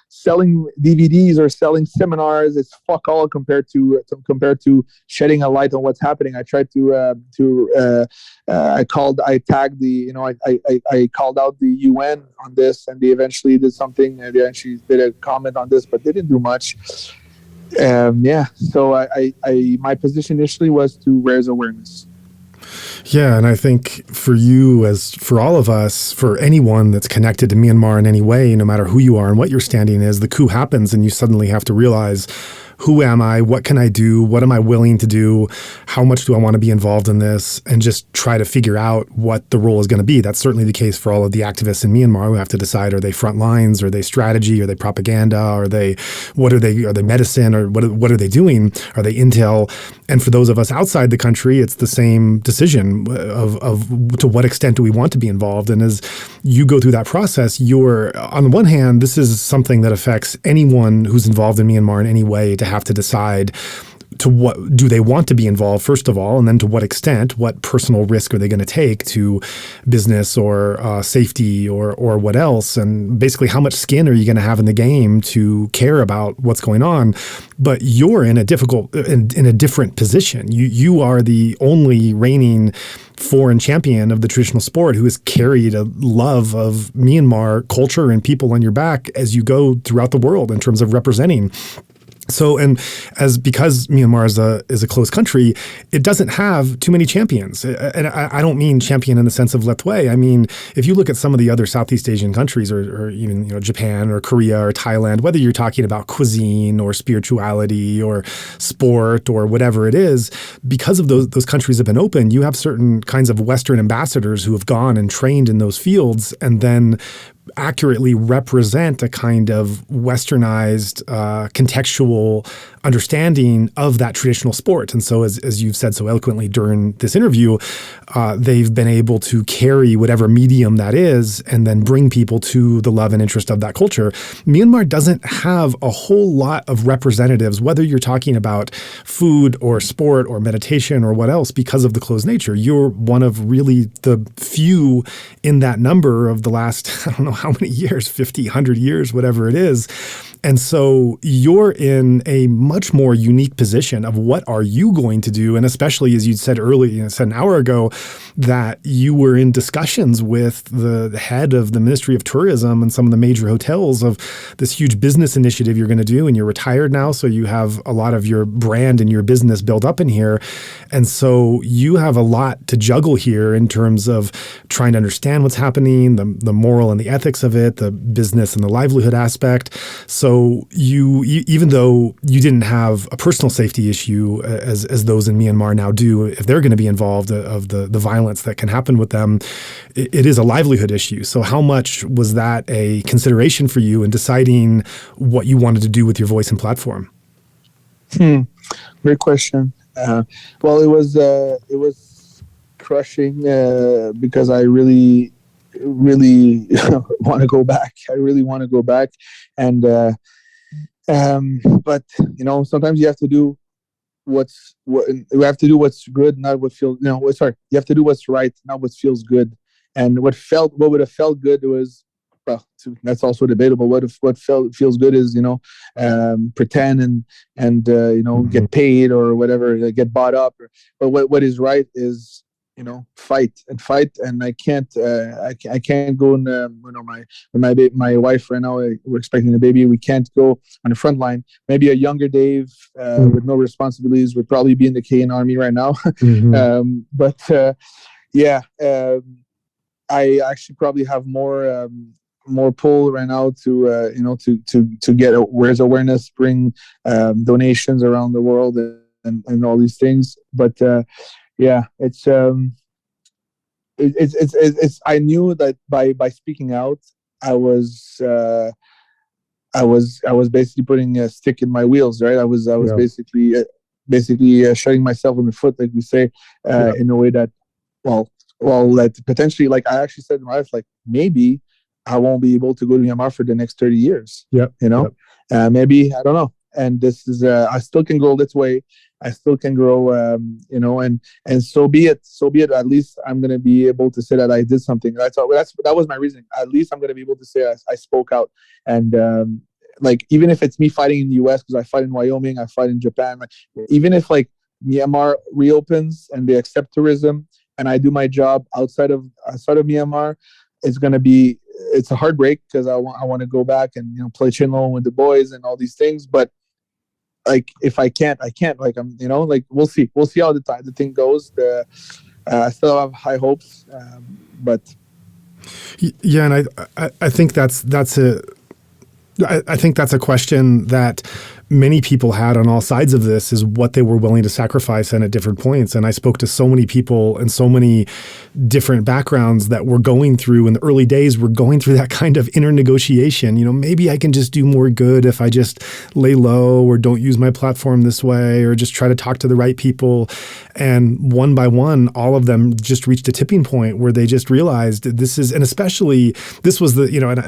selling DVDs or selling seminars, it's fuck all compared to shedding a light on what's happening. I tried I tagged I called out the UN on this, and they eventually did something, and they actually did a comment on this, but they didn't do much. So my position initially was to raise awareness. Yeah, and I think for you, as for all of us, for anyone that's connected to Myanmar in any way, no matter who you are and what your standing is, the coup happens and you suddenly have to realize, who am I? What can I do? What am I willing to do? How much do I want to be involved in this? And just try to figure out what the role is going to be. That's certainly the case for all of the activists in Myanmar who have to decide, are they front lines? Are they strategy? Are they propaganda? Are they medicine? Or what are they doing? Are they intel? And for those of us outside the country, it's the same decision of to what extent do we want to be involved? And as you go through that process, on the one hand, this is something that affects anyone who's involved in Myanmar in any way, to have to decide to what do they want to be involved, first of all, and then to what extent, what personal risk are they going to take to business or safety or what else, and basically how much skin are you going to have in the game to care about what's going on. But you're in a different position. You are the only reigning foreign champion of the traditional sport who has carried a love of Myanmar culture and people on your back as you go throughout the world in terms of representing. So, and because Myanmar is a closed country, it doesn't have too many champions. And I don't mean champion in the sense of Lethwei. I mean, if you look at some of the other Southeast Asian countries, or even Japan or Korea or Thailand, whether you're talking about cuisine or spirituality or sport or whatever it is, because of those countries have been open, you have certain kinds of Western ambassadors who have gone and trained in those fields and then accurately represent a kind of westernized, contextual understanding of that traditional sport. And so as you've said so eloquently during this interview, they've been able to carry whatever medium that is and then bring people to the love and interest of that culture. Myanmar doesn't have a whole lot of representatives, whether you're talking about food or sport or meditation or what else, because of the closed nature. You're one of really the few in that number of the last, I don't know how many years, 50, 100 years, whatever it is. And so you're in a much more unique position of what are you going to do? And especially as you said earlier, said an hour ago, that you were in discussions with the head of the Ministry of Tourism and some of the major hotels of this huge business initiative you're going to do. And you're retired now, so you have a lot of your brand and your business built up in here. And so you have a lot to juggle here in terms of trying to understand what's happening, the moral and the ethics of it, the business and the livelihood aspect. So so even though you didn't have a personal safety issue as those in Myanmar now do, if they're going to be involved of the violence that can happen with them, it is a livelihood issue. So how much was that a consideration for you in deciding what you wanted to do with your voice and platform? Great question. Well, it was crushing because I really want to go back. I really want to go back, and but sometimes you have to do what's good, not what feels. You have to do what's right, not what feels good. And what would have felt good was, well, that's also debatable. What feels good is pretend and get paid or whatever, get bought up. But what is right is fight, and I can't go in my wife right now, we're expecting a baby. We can't go on the front line. Maybe a younger Dave with no responsibilities would probably be in the KN Army right now. But I actually probably have more pull right now to get where's awareness, bring donations around the world and all these things. But it's I knew that by speaking out, I was basically putting a stick in my wheels, right? I was basically shutting myself in the foot, like we say, in a way that that potentially, like I actually said in my life, like maybe I won't be able to go to Myanmar for the next 30 years. Maybe, I don't know. And this is, I still can grow Lethwei. I still can grow, and so be it. So be it. At least I'm going to be able to say that I did something. That was my reasoning. At least I'm going to be able to say I spoke out. And like, even if it's me fighting in the US, because I fight in Wyoming, I fight in Japan. Like, even if like Myanmar reopens and they accept tourism, and I do my job outside of Myanmar, it's a heartbreak because I want to go back and play Chinlo with the boys and all these things. But like, if I can't, I can't. Like, I'm like, we'll see how the thing goes. I still have high hopes, but yeah, and I think that's a question that many people had on all sides of this, is what they were willing to sacrifice and at different points. And I spoke to so many people and so many different backgrounds that were going through, in the early days, were going through that kind of inner negotiation. Maybe I can just do more good if I just lay low or don't use my platform this way or just try to talk to the right people. And one by one, all of them just reached a tipping point where they just realized this was and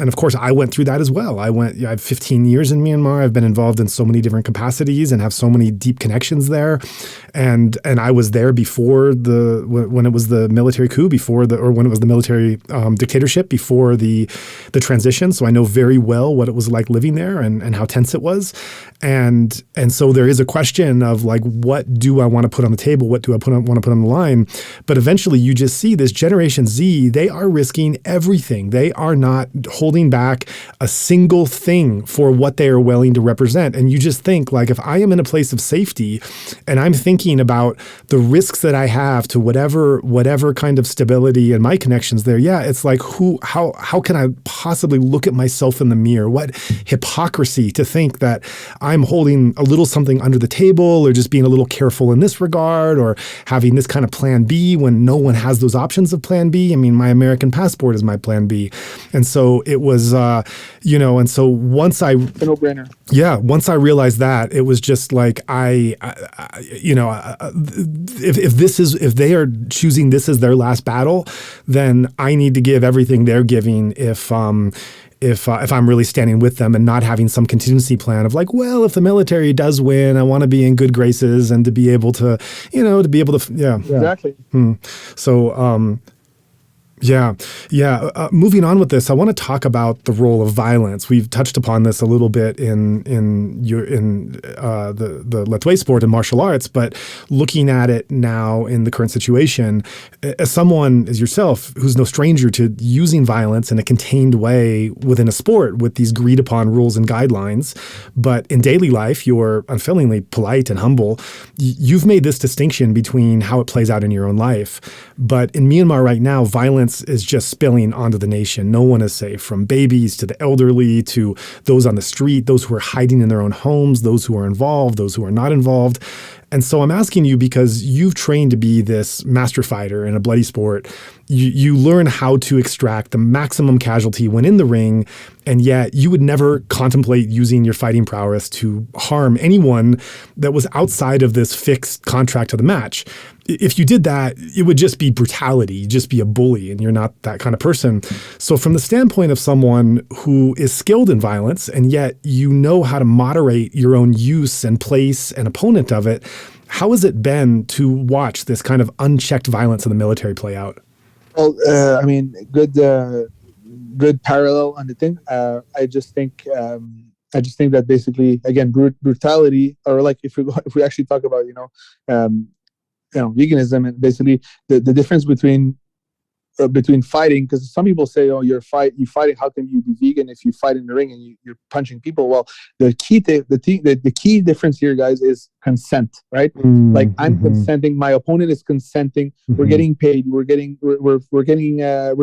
of course I went through that as well. I have 15 years in Myanmar. I've been involved in so many different capacities and have so many deep connections there. And I was there before when it was the military coup, when it was the military dictatorship before the transition. So I know very well what it was like living there and how tense it was. And so there is a question of like, what do I want to put on the table? What do I want to put on the line? But eventually you just see this Generation Z, they are risking everything. They are not holding back a single thing for what they are willing to represent. And you just think, like, if I am in a place of safety and I'm thinking about the risks that I have to whatever kind of stability and my connections there, it's like, how can I possibly look at myself in the mirror? What hypocrisy to think that I'm holding a little something under the table or just being a little careful in this regard or having this kind of plan B when no one has those options of plan B. I mean, my American passport is my plan B. And so it was, and so once I, it's a no-brainer. Yeah. Once I realized that, it was just like, if they are choosing this as their last battle, then I need to give everything they're giving if I'm really standing with them and not having some contingency plan of like, well, if the military does win, I want to be in good graces and to be able to, Exactly. So, moving on with this, I want to talk about the role of violence. We've touched upon this a little bit in the Lethwei sport and martial arts, but looking at it now in the current situation, as someone as yourself who's no stranger to using violence in a contained way within a sport with these agreed upon rules and guidelines, but in daily life you're unfailingly polite and humble. You've made this distinction between how it plays out in your own life, but in Myanmar right now, violence violence is just spilling onto the nation. No one is safe, from babies to the elderly to those on the street, those who are hiding in their own homes, those who are involved, those who are not involved. And so I'm asking you, because you've trained to be this master fighter in a bloody sport, you learn how to extract the maximum casualty when in the ring, and yet you would never contemplate using your fighting prowess to harm anyone that was outside of this fixed contract of the match. If you did that, it would just be brutality. You'd just be a bully, and you're not that kind of person. So from the standpoint of someone who is skilled in violence, and yet you know how to moderate your own use and place and opponent of it, how has it been to watch this kind of unchecked violence in the military play out? Well, I mean, good parallel on the thing. I just think that basically, again, brutality, or like if we actually talk about veganism, and basically the difference between fighting, because some people say, oh, you fighting, how can you be vegan if you fight in the ring and you're punching people? Well, the key difference here, guys, is consent, right? Like, I'm consenting, my opponent is consenting, we're getting paid, we're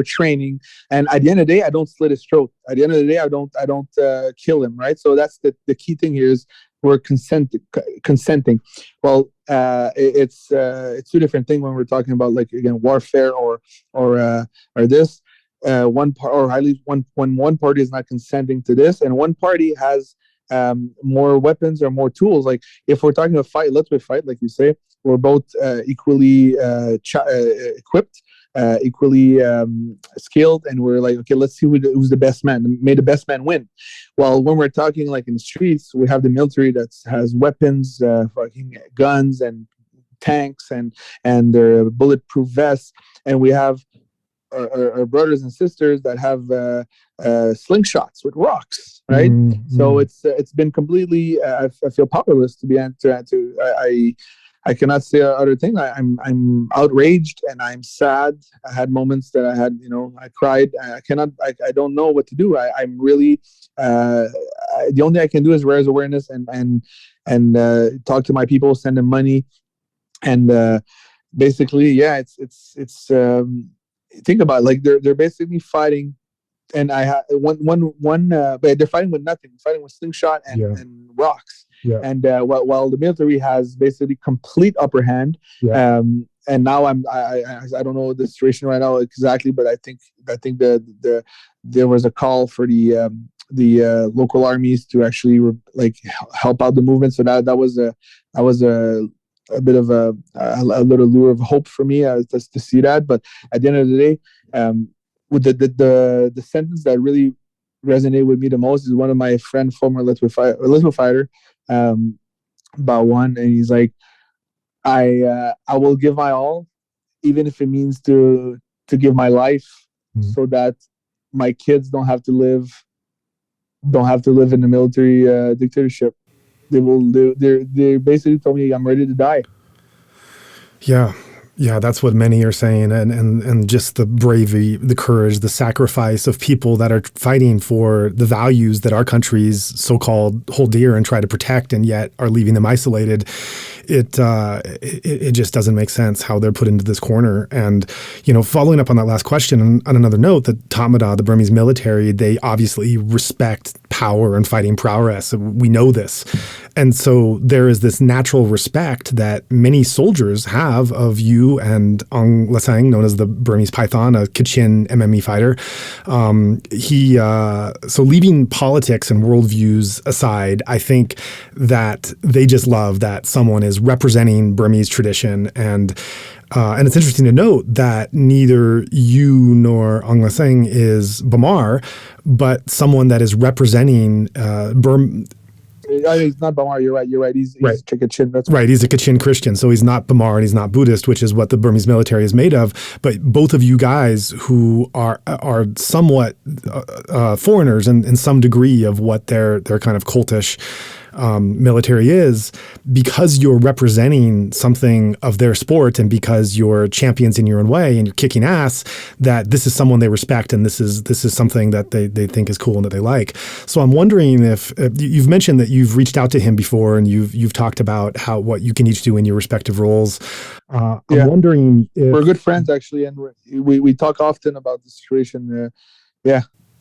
training, and at the end of the day, I don't slit his throat. At the end of the day, I don't kill him, right? So that's the key thing here, is we're consenting. Well, it's two different things when we're talking about, like, again, warfare or this. One part, or at least when one party is not consenting to this, and one party has more weapons or more tools. Like, if we're talking about Lethwei fight, like you say, we're both equally equipped, equally skilled, and we're like, okay, let's see who's the best man. May the best man win. Well, when we're talking like in the streets, we have the military that has weapons, fucking guns and tanks and their bulletproof vests, and we have our brothers and sisters that have slingshots with rocks, right? So it's been completely. I feel powerless to be answered. I cannot say other thing. I'm outraged and I'm sad. I had moments that I had, I cried. I don't know what to do. I'm really, the only thing I can do is raise awareness and talk to my people, send them money. And basically, yeah, it's think about it, like they're basically fighting. And I had but they're fighting with nothing, fighting with slingshot and rocks. Yeah. And while the military has basically complete upper hand, and now I don't know the situation right now exactly, but I think there was a call for the local armies to actually help out the movement. So that was a bit of a little lure of hope for me just to see that. But at the end of the day, with the sentence that really resonated with me the most is one of my friend, former Lethwei fighter, bout one, and he's like, I will give my all, even if it means to give my life, so that my kids don't have to live in the military dictatorship. They basically told me I'm ready to die. Yeah, that's what many are saying, and just the bravery, the courage, the sacrifice of people that are fighting for the values that our countries so-called hold dear and try to protect, and yet are leaving them isolated. It just doesn't make sense how they're put into this corner. And following up on that last question, on another note, the Tamada, the Burmese military, they obviously respect power and fighting prowess. We know this. And so there is this natural respect that many soldiers have of you and Aung Lasang, known as the Burmese Python, a Kachin MME fighter. So leaving politics and worldviews aside, I think that they just love that someone is representing Burmese tradition. And it's interesting to note that neither you nor Aung Lasang is Bamar, but someone that is representing He's not Bamar. You're right. He's Kachin. That's right. He's a Kachin Christian, so he's not Bamar and he's not Buddhist, which is what the Burmese military is made of. But both of you guys, who are somewhat foreigners in some degree of what their kind of cultish military is, because you're representing something of their sport and because you're champions in your own way and you're kicking ass, that this is someone they respect and this is something that they think is cool and that they like. So I'm wondering if you've mentioned that you've reached out to him before and you've talked about what you can each do in your respective roles. I'm wondering if we're good friends actually, and we talk often about the situation.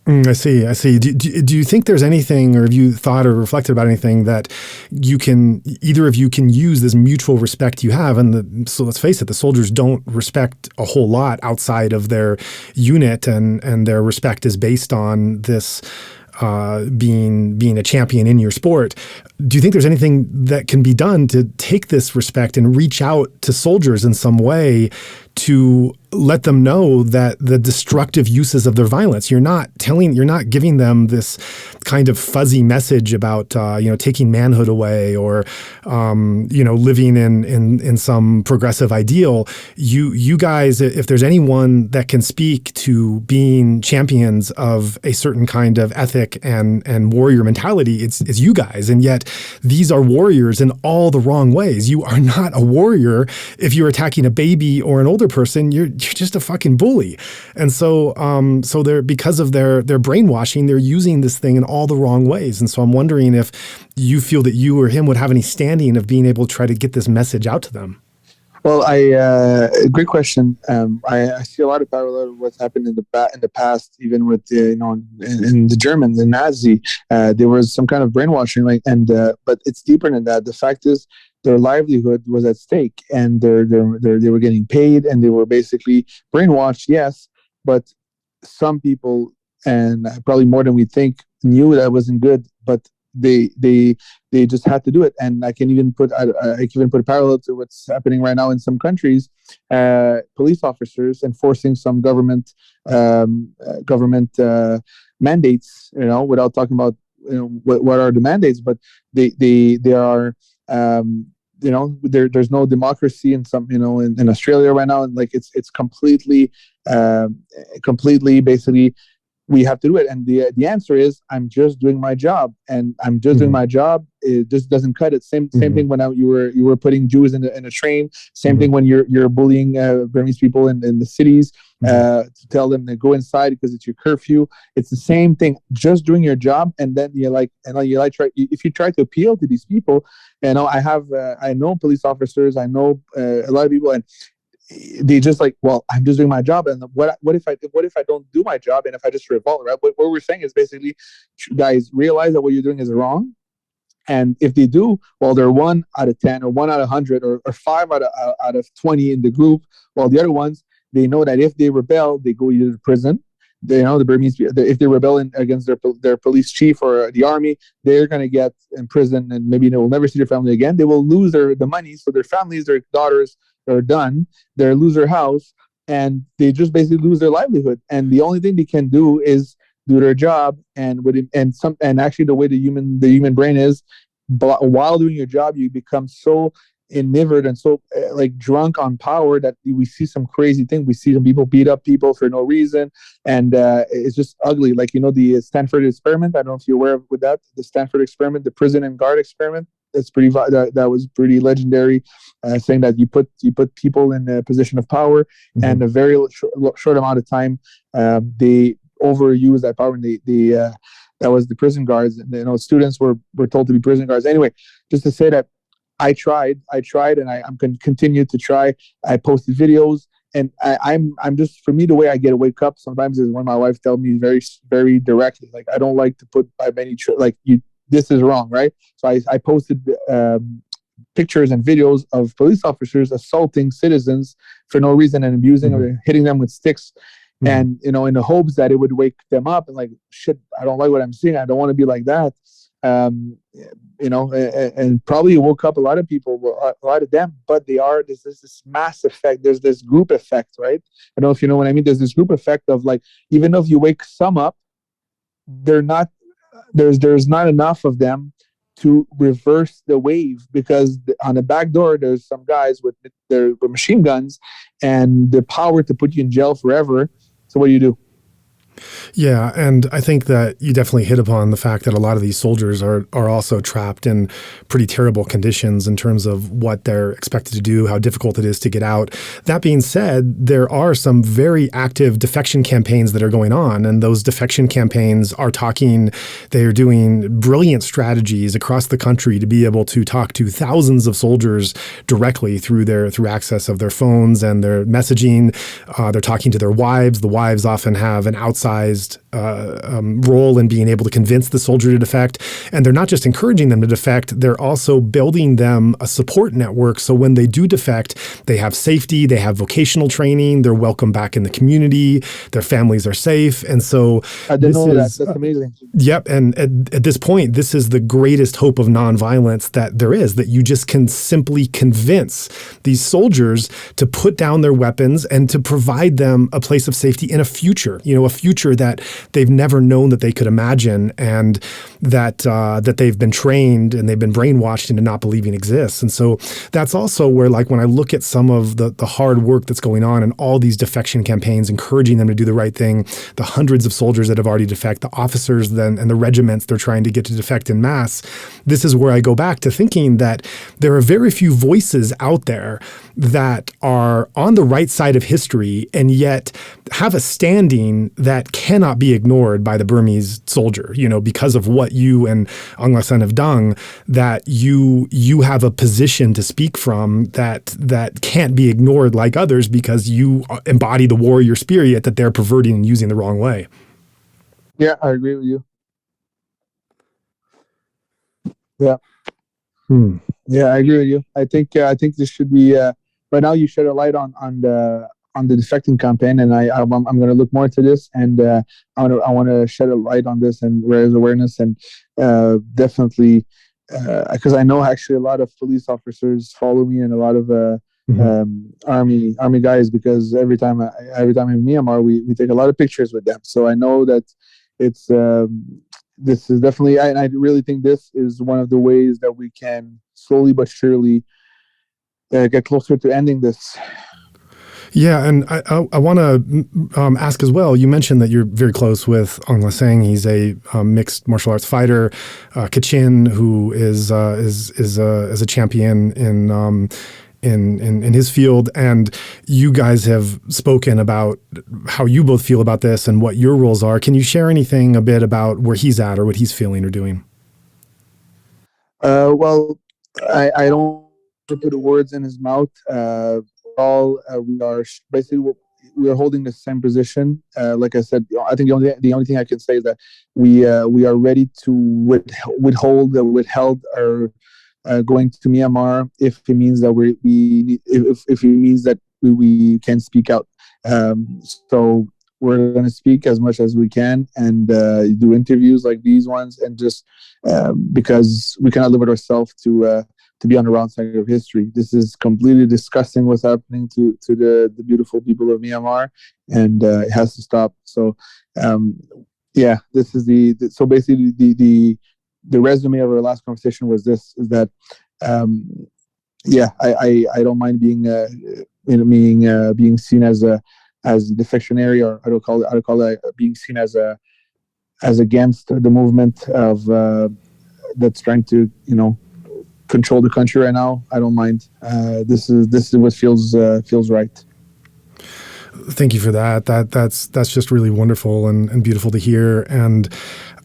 I see. Do you think there's anything, or have you thought or reflected about anything that either of you can use this mutual respect you have? And so let's face it, the soldiers don't respect a whole lot outside of their unit, and their respect is based on this being a champion in your sport. Do you think there's anything that can be done to take this respect and reach out to soldiers in some way to let them know that the destructive uses of their violence, you're not giving them this kind of fuzzy message about, taking manhood away or, living in some progressive ideal. You guys, if there's anyone that can speak to being champions of a certain kind of ethic and warrior mentality, it's you guys. And yet these are warriors in all the wrong ways. You are not a warrior if you're attacking a baby or an older person. You're just a fucking bully. And so they're, because of their brainwashing, they're using this thing in all the wrong ways. And so I'm wondering if you feel that you or him would have any standing of being able to try to get this message out to them. Well, great question. I see a lot of parallel with what's happened in the past, even with in the German, the Nazi. There was some kind of brainwashing, but it's deeper than that. The fact is, their livelihood was at stake, and they were getting paid, and they were basically brainwashed. Yes, but some people, and probably more than we think, knew that wasn't good, but they just had to do it. And I can even put a parallel to what's happening right now in some countries. Police officers enforcing some government mandates. Without talking about what are the mandates, but they are. There's no democracy in some, in Australia right now, and it's completely basically we have to do it. And the answer is, I'm just doing my job, and I'm just doing my job. It just doesn't cut it. Same thing when you were putting Jews in a train. Same thing when you're bullying Burmese people in the cities to tell them to go inside because it's your curfew. It's the same thing. Just doing your job, and then if you try to appeal to these people, I know police officers. I know a lot of people, and they just I'm just doing my job, and what if I don't do my job, and if I just revolt, right? What we're saying is basically, guys, realize that what you're doing is wrong, and if they do, well, they're 1 out of 10 or 1 out of 100 or 5 out of 20 in the group, while the other ones, they know that if they rebel, they go either to prison. The Burmese, if they rebel against their police chief or the army, they're going to get in prison, and maybe they will never see their family again. They will lose the money, so their families, their daughters are done. They lose their house, and they just basically lose their livelihood. And the only thing they can do is do their job. And actually, the way the human brain is, while doing your job, you become so enamored and so drunk on power that we see some crazy thing. We see some people beat up people for no reason, and it's just ugly. The Stanford experiment. I don't know if you're aware of with that. The Stanford experiment, the prison and guard experiment. It's that was pretty legendary, saying that you put people in a position of power, and a very short amount of time, they overuse that power, and that was the prison guards. And students were told to be prison guards. Anyway, just to say that I tried, and I'm going to continue to try. I posted videos, and I'm just, for me, the way I get a wake up sometimes is when my wife tells me very, very directly, I don't like to put by many this is wrong, right? So I posted pictures and videos of police officers assaulting citizens for no reason and abusing or hitting them with sticks, and in the hopes that it would wake them up and shit, I don't like what I'm seeing. I don't want to be like that. And probably woke up a lot of people, a lot of them, but there's this mass effect. There's this group effect, right? I don't know if you know what I mean. There's this group effect of even if you wake some up, there's not enough of them to reverse the wave, because on the back door, there's some guys with machine guns and the power to put you in jail forever. So what do you do? Yeah, and I think that you definitely hit upon the fact that a lot of these soldiers are also trapped in pretty terrible conditions in terms of what they're expected to do, how difficult it is to get out. That being said, there are some very active defection campaigns that are going on, and those defection campaigns are they are doing brilliant strategies across the country to be able to talk to thousands of soldiers directly through access of their phones and their messaging. They're talking to their wives. The wives often have an outsized role in being able to convince the soldier to defect. And they're not just encouraging them to defect, they're also building them a support network. So when they do defect, they have safety, they have vocational training, they're welcome back in the community, their families are safe. And so I didn't know that. That's amazing. Yep. And at this point, this is the greatest hope of nonviolence that there is, that you just can simply convince these soldiers to put down their weapons and to provide them a place of safety in a future, a future that they've never known that they could imagine, and that they've been trained and they've been brainwashed into not believing exists. And so that's also where, like, when I look at some of the hard work that's going on in all these defection campaigns, encouraging them to do the right thing, the hundreds of soldiers that have already defect, the officers then and the regiments they're trying to get to defect in mass, this is where I go back to thinking that there are very few voices out there that are on the right side of history and yet have a standing that cannot be ignored by the Burmese soldier, because of what you and Aung San have done, that you have a position to speak from that can't be ignored like others, because you embody the warrior spirit that they're perverting and using the wrong way. Yeah, I agree with you. Yeah. Yeah, I agree with you. I think this should be right now. You shed a light on the defecting campaign, and I'm going to look more into this, and I want to shed a light on this and raise awareness, and definitely because I know actually a lot of police officers follow me, and a lot of army guys, because every time in Myanmar we take a lot of pictures with them, so I know that it's this is definitely, and I really think this is one of the ways that we can slowly but surely get closer to ending this. Yeah, and I want to ask as well. You mentioned that you're very close with Aung San. He's a mixed martial arts fighter. Kachin, who is a champion in his field, and you guys have spoken about how you both feel about this and what your roles are. Can you share anything a bit about where he's at or what he's feeling or doing? Well, I don't put words in his mouth. We are basically holding the same position. Like I said, I think the only thing I can say is that we are ready to withheld our going to Myanmar if it means that if it means that we can speak out. So we're going to speak as much as we can and do interviews like these ones, and just because we cannot live with ourselves to be on the wrong side of history. This is completely disgusting what's happening to the beautiful people of Myanmar, and it has to stop. So this is so basically the resume of our last conversation was this: is that I don't mind being seen as a defectionary, or I don't call it being seen as against the movement of that's trying to control the country right now. I don't mind. This is what feels right. Thank you for that. That's just really wonderful and beautiful to hear. And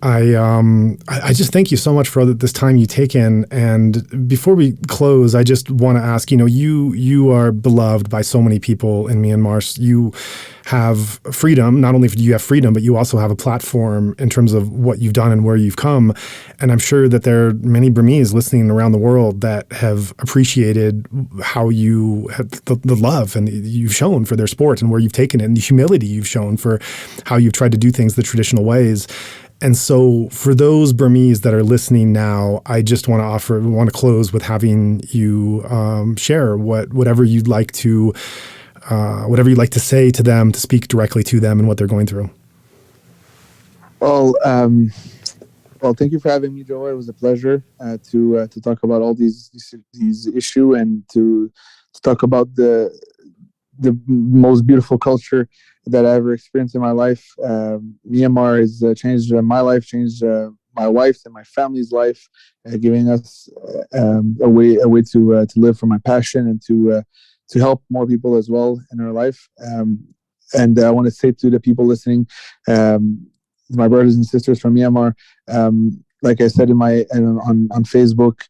I just thank you so much for this time you've taken. And before we close, I just want to ask, you are beloved by so many people in Myanmar. You have freedom. Not only do you have freedom, but you also have a platform in terms of what you've done and where you've come. And I'm sure that there are many Burmese listening around the world that have appreciated how you have the love and you've shown for their sport and where you've taken it, and the humility you've shown for how you've tried to do things the traditional ways. And so for those Burmese that are listening now, I just want to close with having you share whatever you'd like to say to them, to speak directly to them and what they're going through. Well, thank you for having me, Joe. It was a pleasure to talk about all these issues, and to talk about the the most beautiful culture that I ever experienced in my life. Myanmar has changed my life, changed my wife's and my family's life, giving us a way to live for my passion and to help more people as well in our life. And I want to say to the people listening, my brothers and sisters from Myanmar, like I said on Facebook,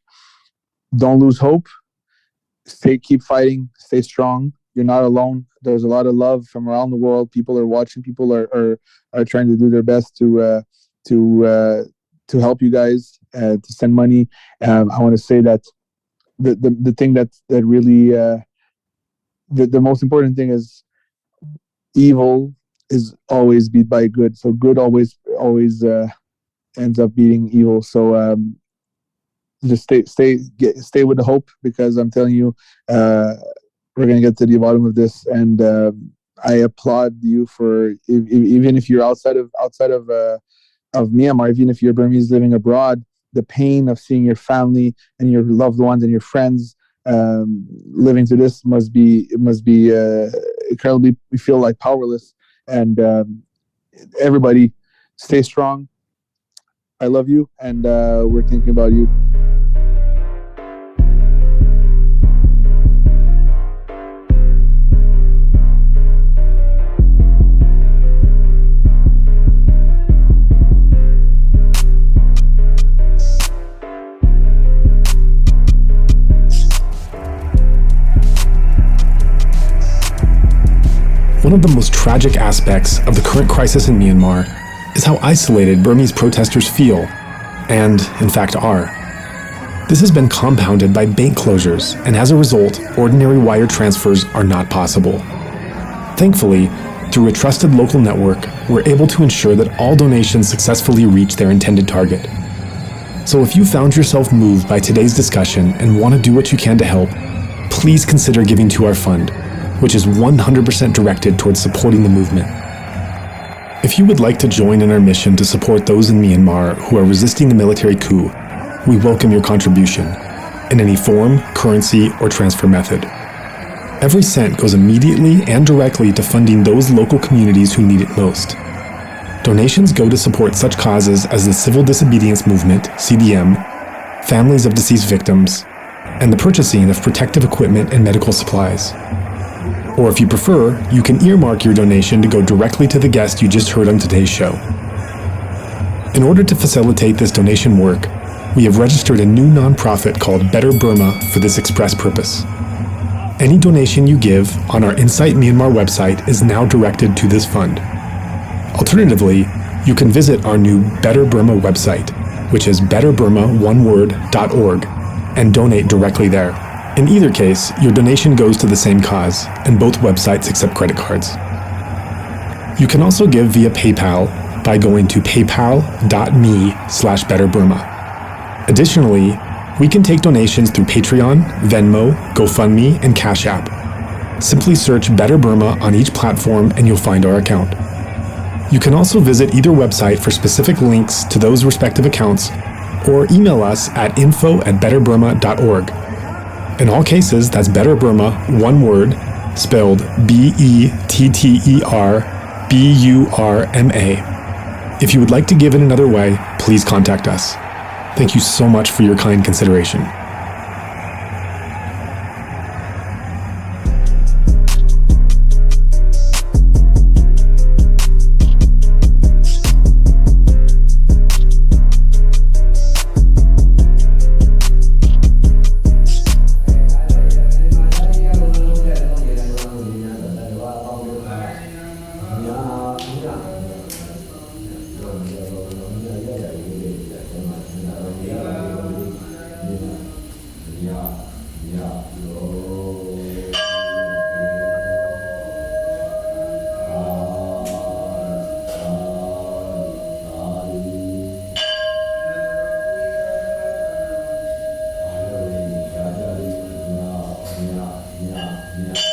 don't lose hope. Keep fighting, stay strong. You're not alone. There's a lot of love from around the world. People are watching. People are trying to do their best to help you guys, to send money. I want to say that the thing that really the most important thing is evil is always beat by good. So good always ends up beating evil. So just stay with the hope, because I'm telling you, we're gonna get to the bottom of this. And I applaud you for even if you're outside of Myanmar, even if you're Burmese living abroad, the pain of seeing your family and your loved ones and your friends living through this must be incredibly. We feel like powerless. And everybody, stay strong. I love you, and we're thinking about you. One of the most tragic aspects of the current crisis in Myanmar is how isolated Burmese protesters feel, and in fact are. This has been compounded by bank closures, and as a result, ordinary wire transfers are not possible. Thankfully, through a trusted local network, we're able to ensure that all donations successfully reach their intended target. So if you found yourself moved by today's discussion and want to do what you can to help, please consider giving to our fund, which is 100% directed towards supporting the movement. If you would like to join in our mission to support those in Myanmar who are resisting the military coup, we welcome your contribution in any form, currency, or transfer method. Every cent goes immediately and directly to funding those local communities who need it most. Donations go to support such causes as the Civil Disobedience Movement, CDM, families of deceased victims, and the purchasing of protective equipment and medical supplies. Or if you prefer, you can earmark your donation to go directly to the guest you just heard on today's show. In order to facilitate this donation work, we have registered a new nonprofit called Better Burma for this express purpose. Any donation you give on our Insight Myanmar website is now directed to this fund. Alternatively, you can visit our new Better Burma website, which is betterburma.org, and donate directly there. In either case, your donation goes to the same cause, and both websites accept credit cards. You can also give via PayPal by going to paypal.me/betterburma. Additionally, we can take donations through Patreon, Venmo, GoFundMe, and Cash App. Simply search Better Burma on each platform and you'll find our account. You can also visit either website for specific links to those respective accounts, or email us at info@betterburma.org. In all cases, that's Better Burma, one word, spelled BETTERBURMA. If you would like to give in another way, please contact us. Thank you so much for your kind consideration. Yeah.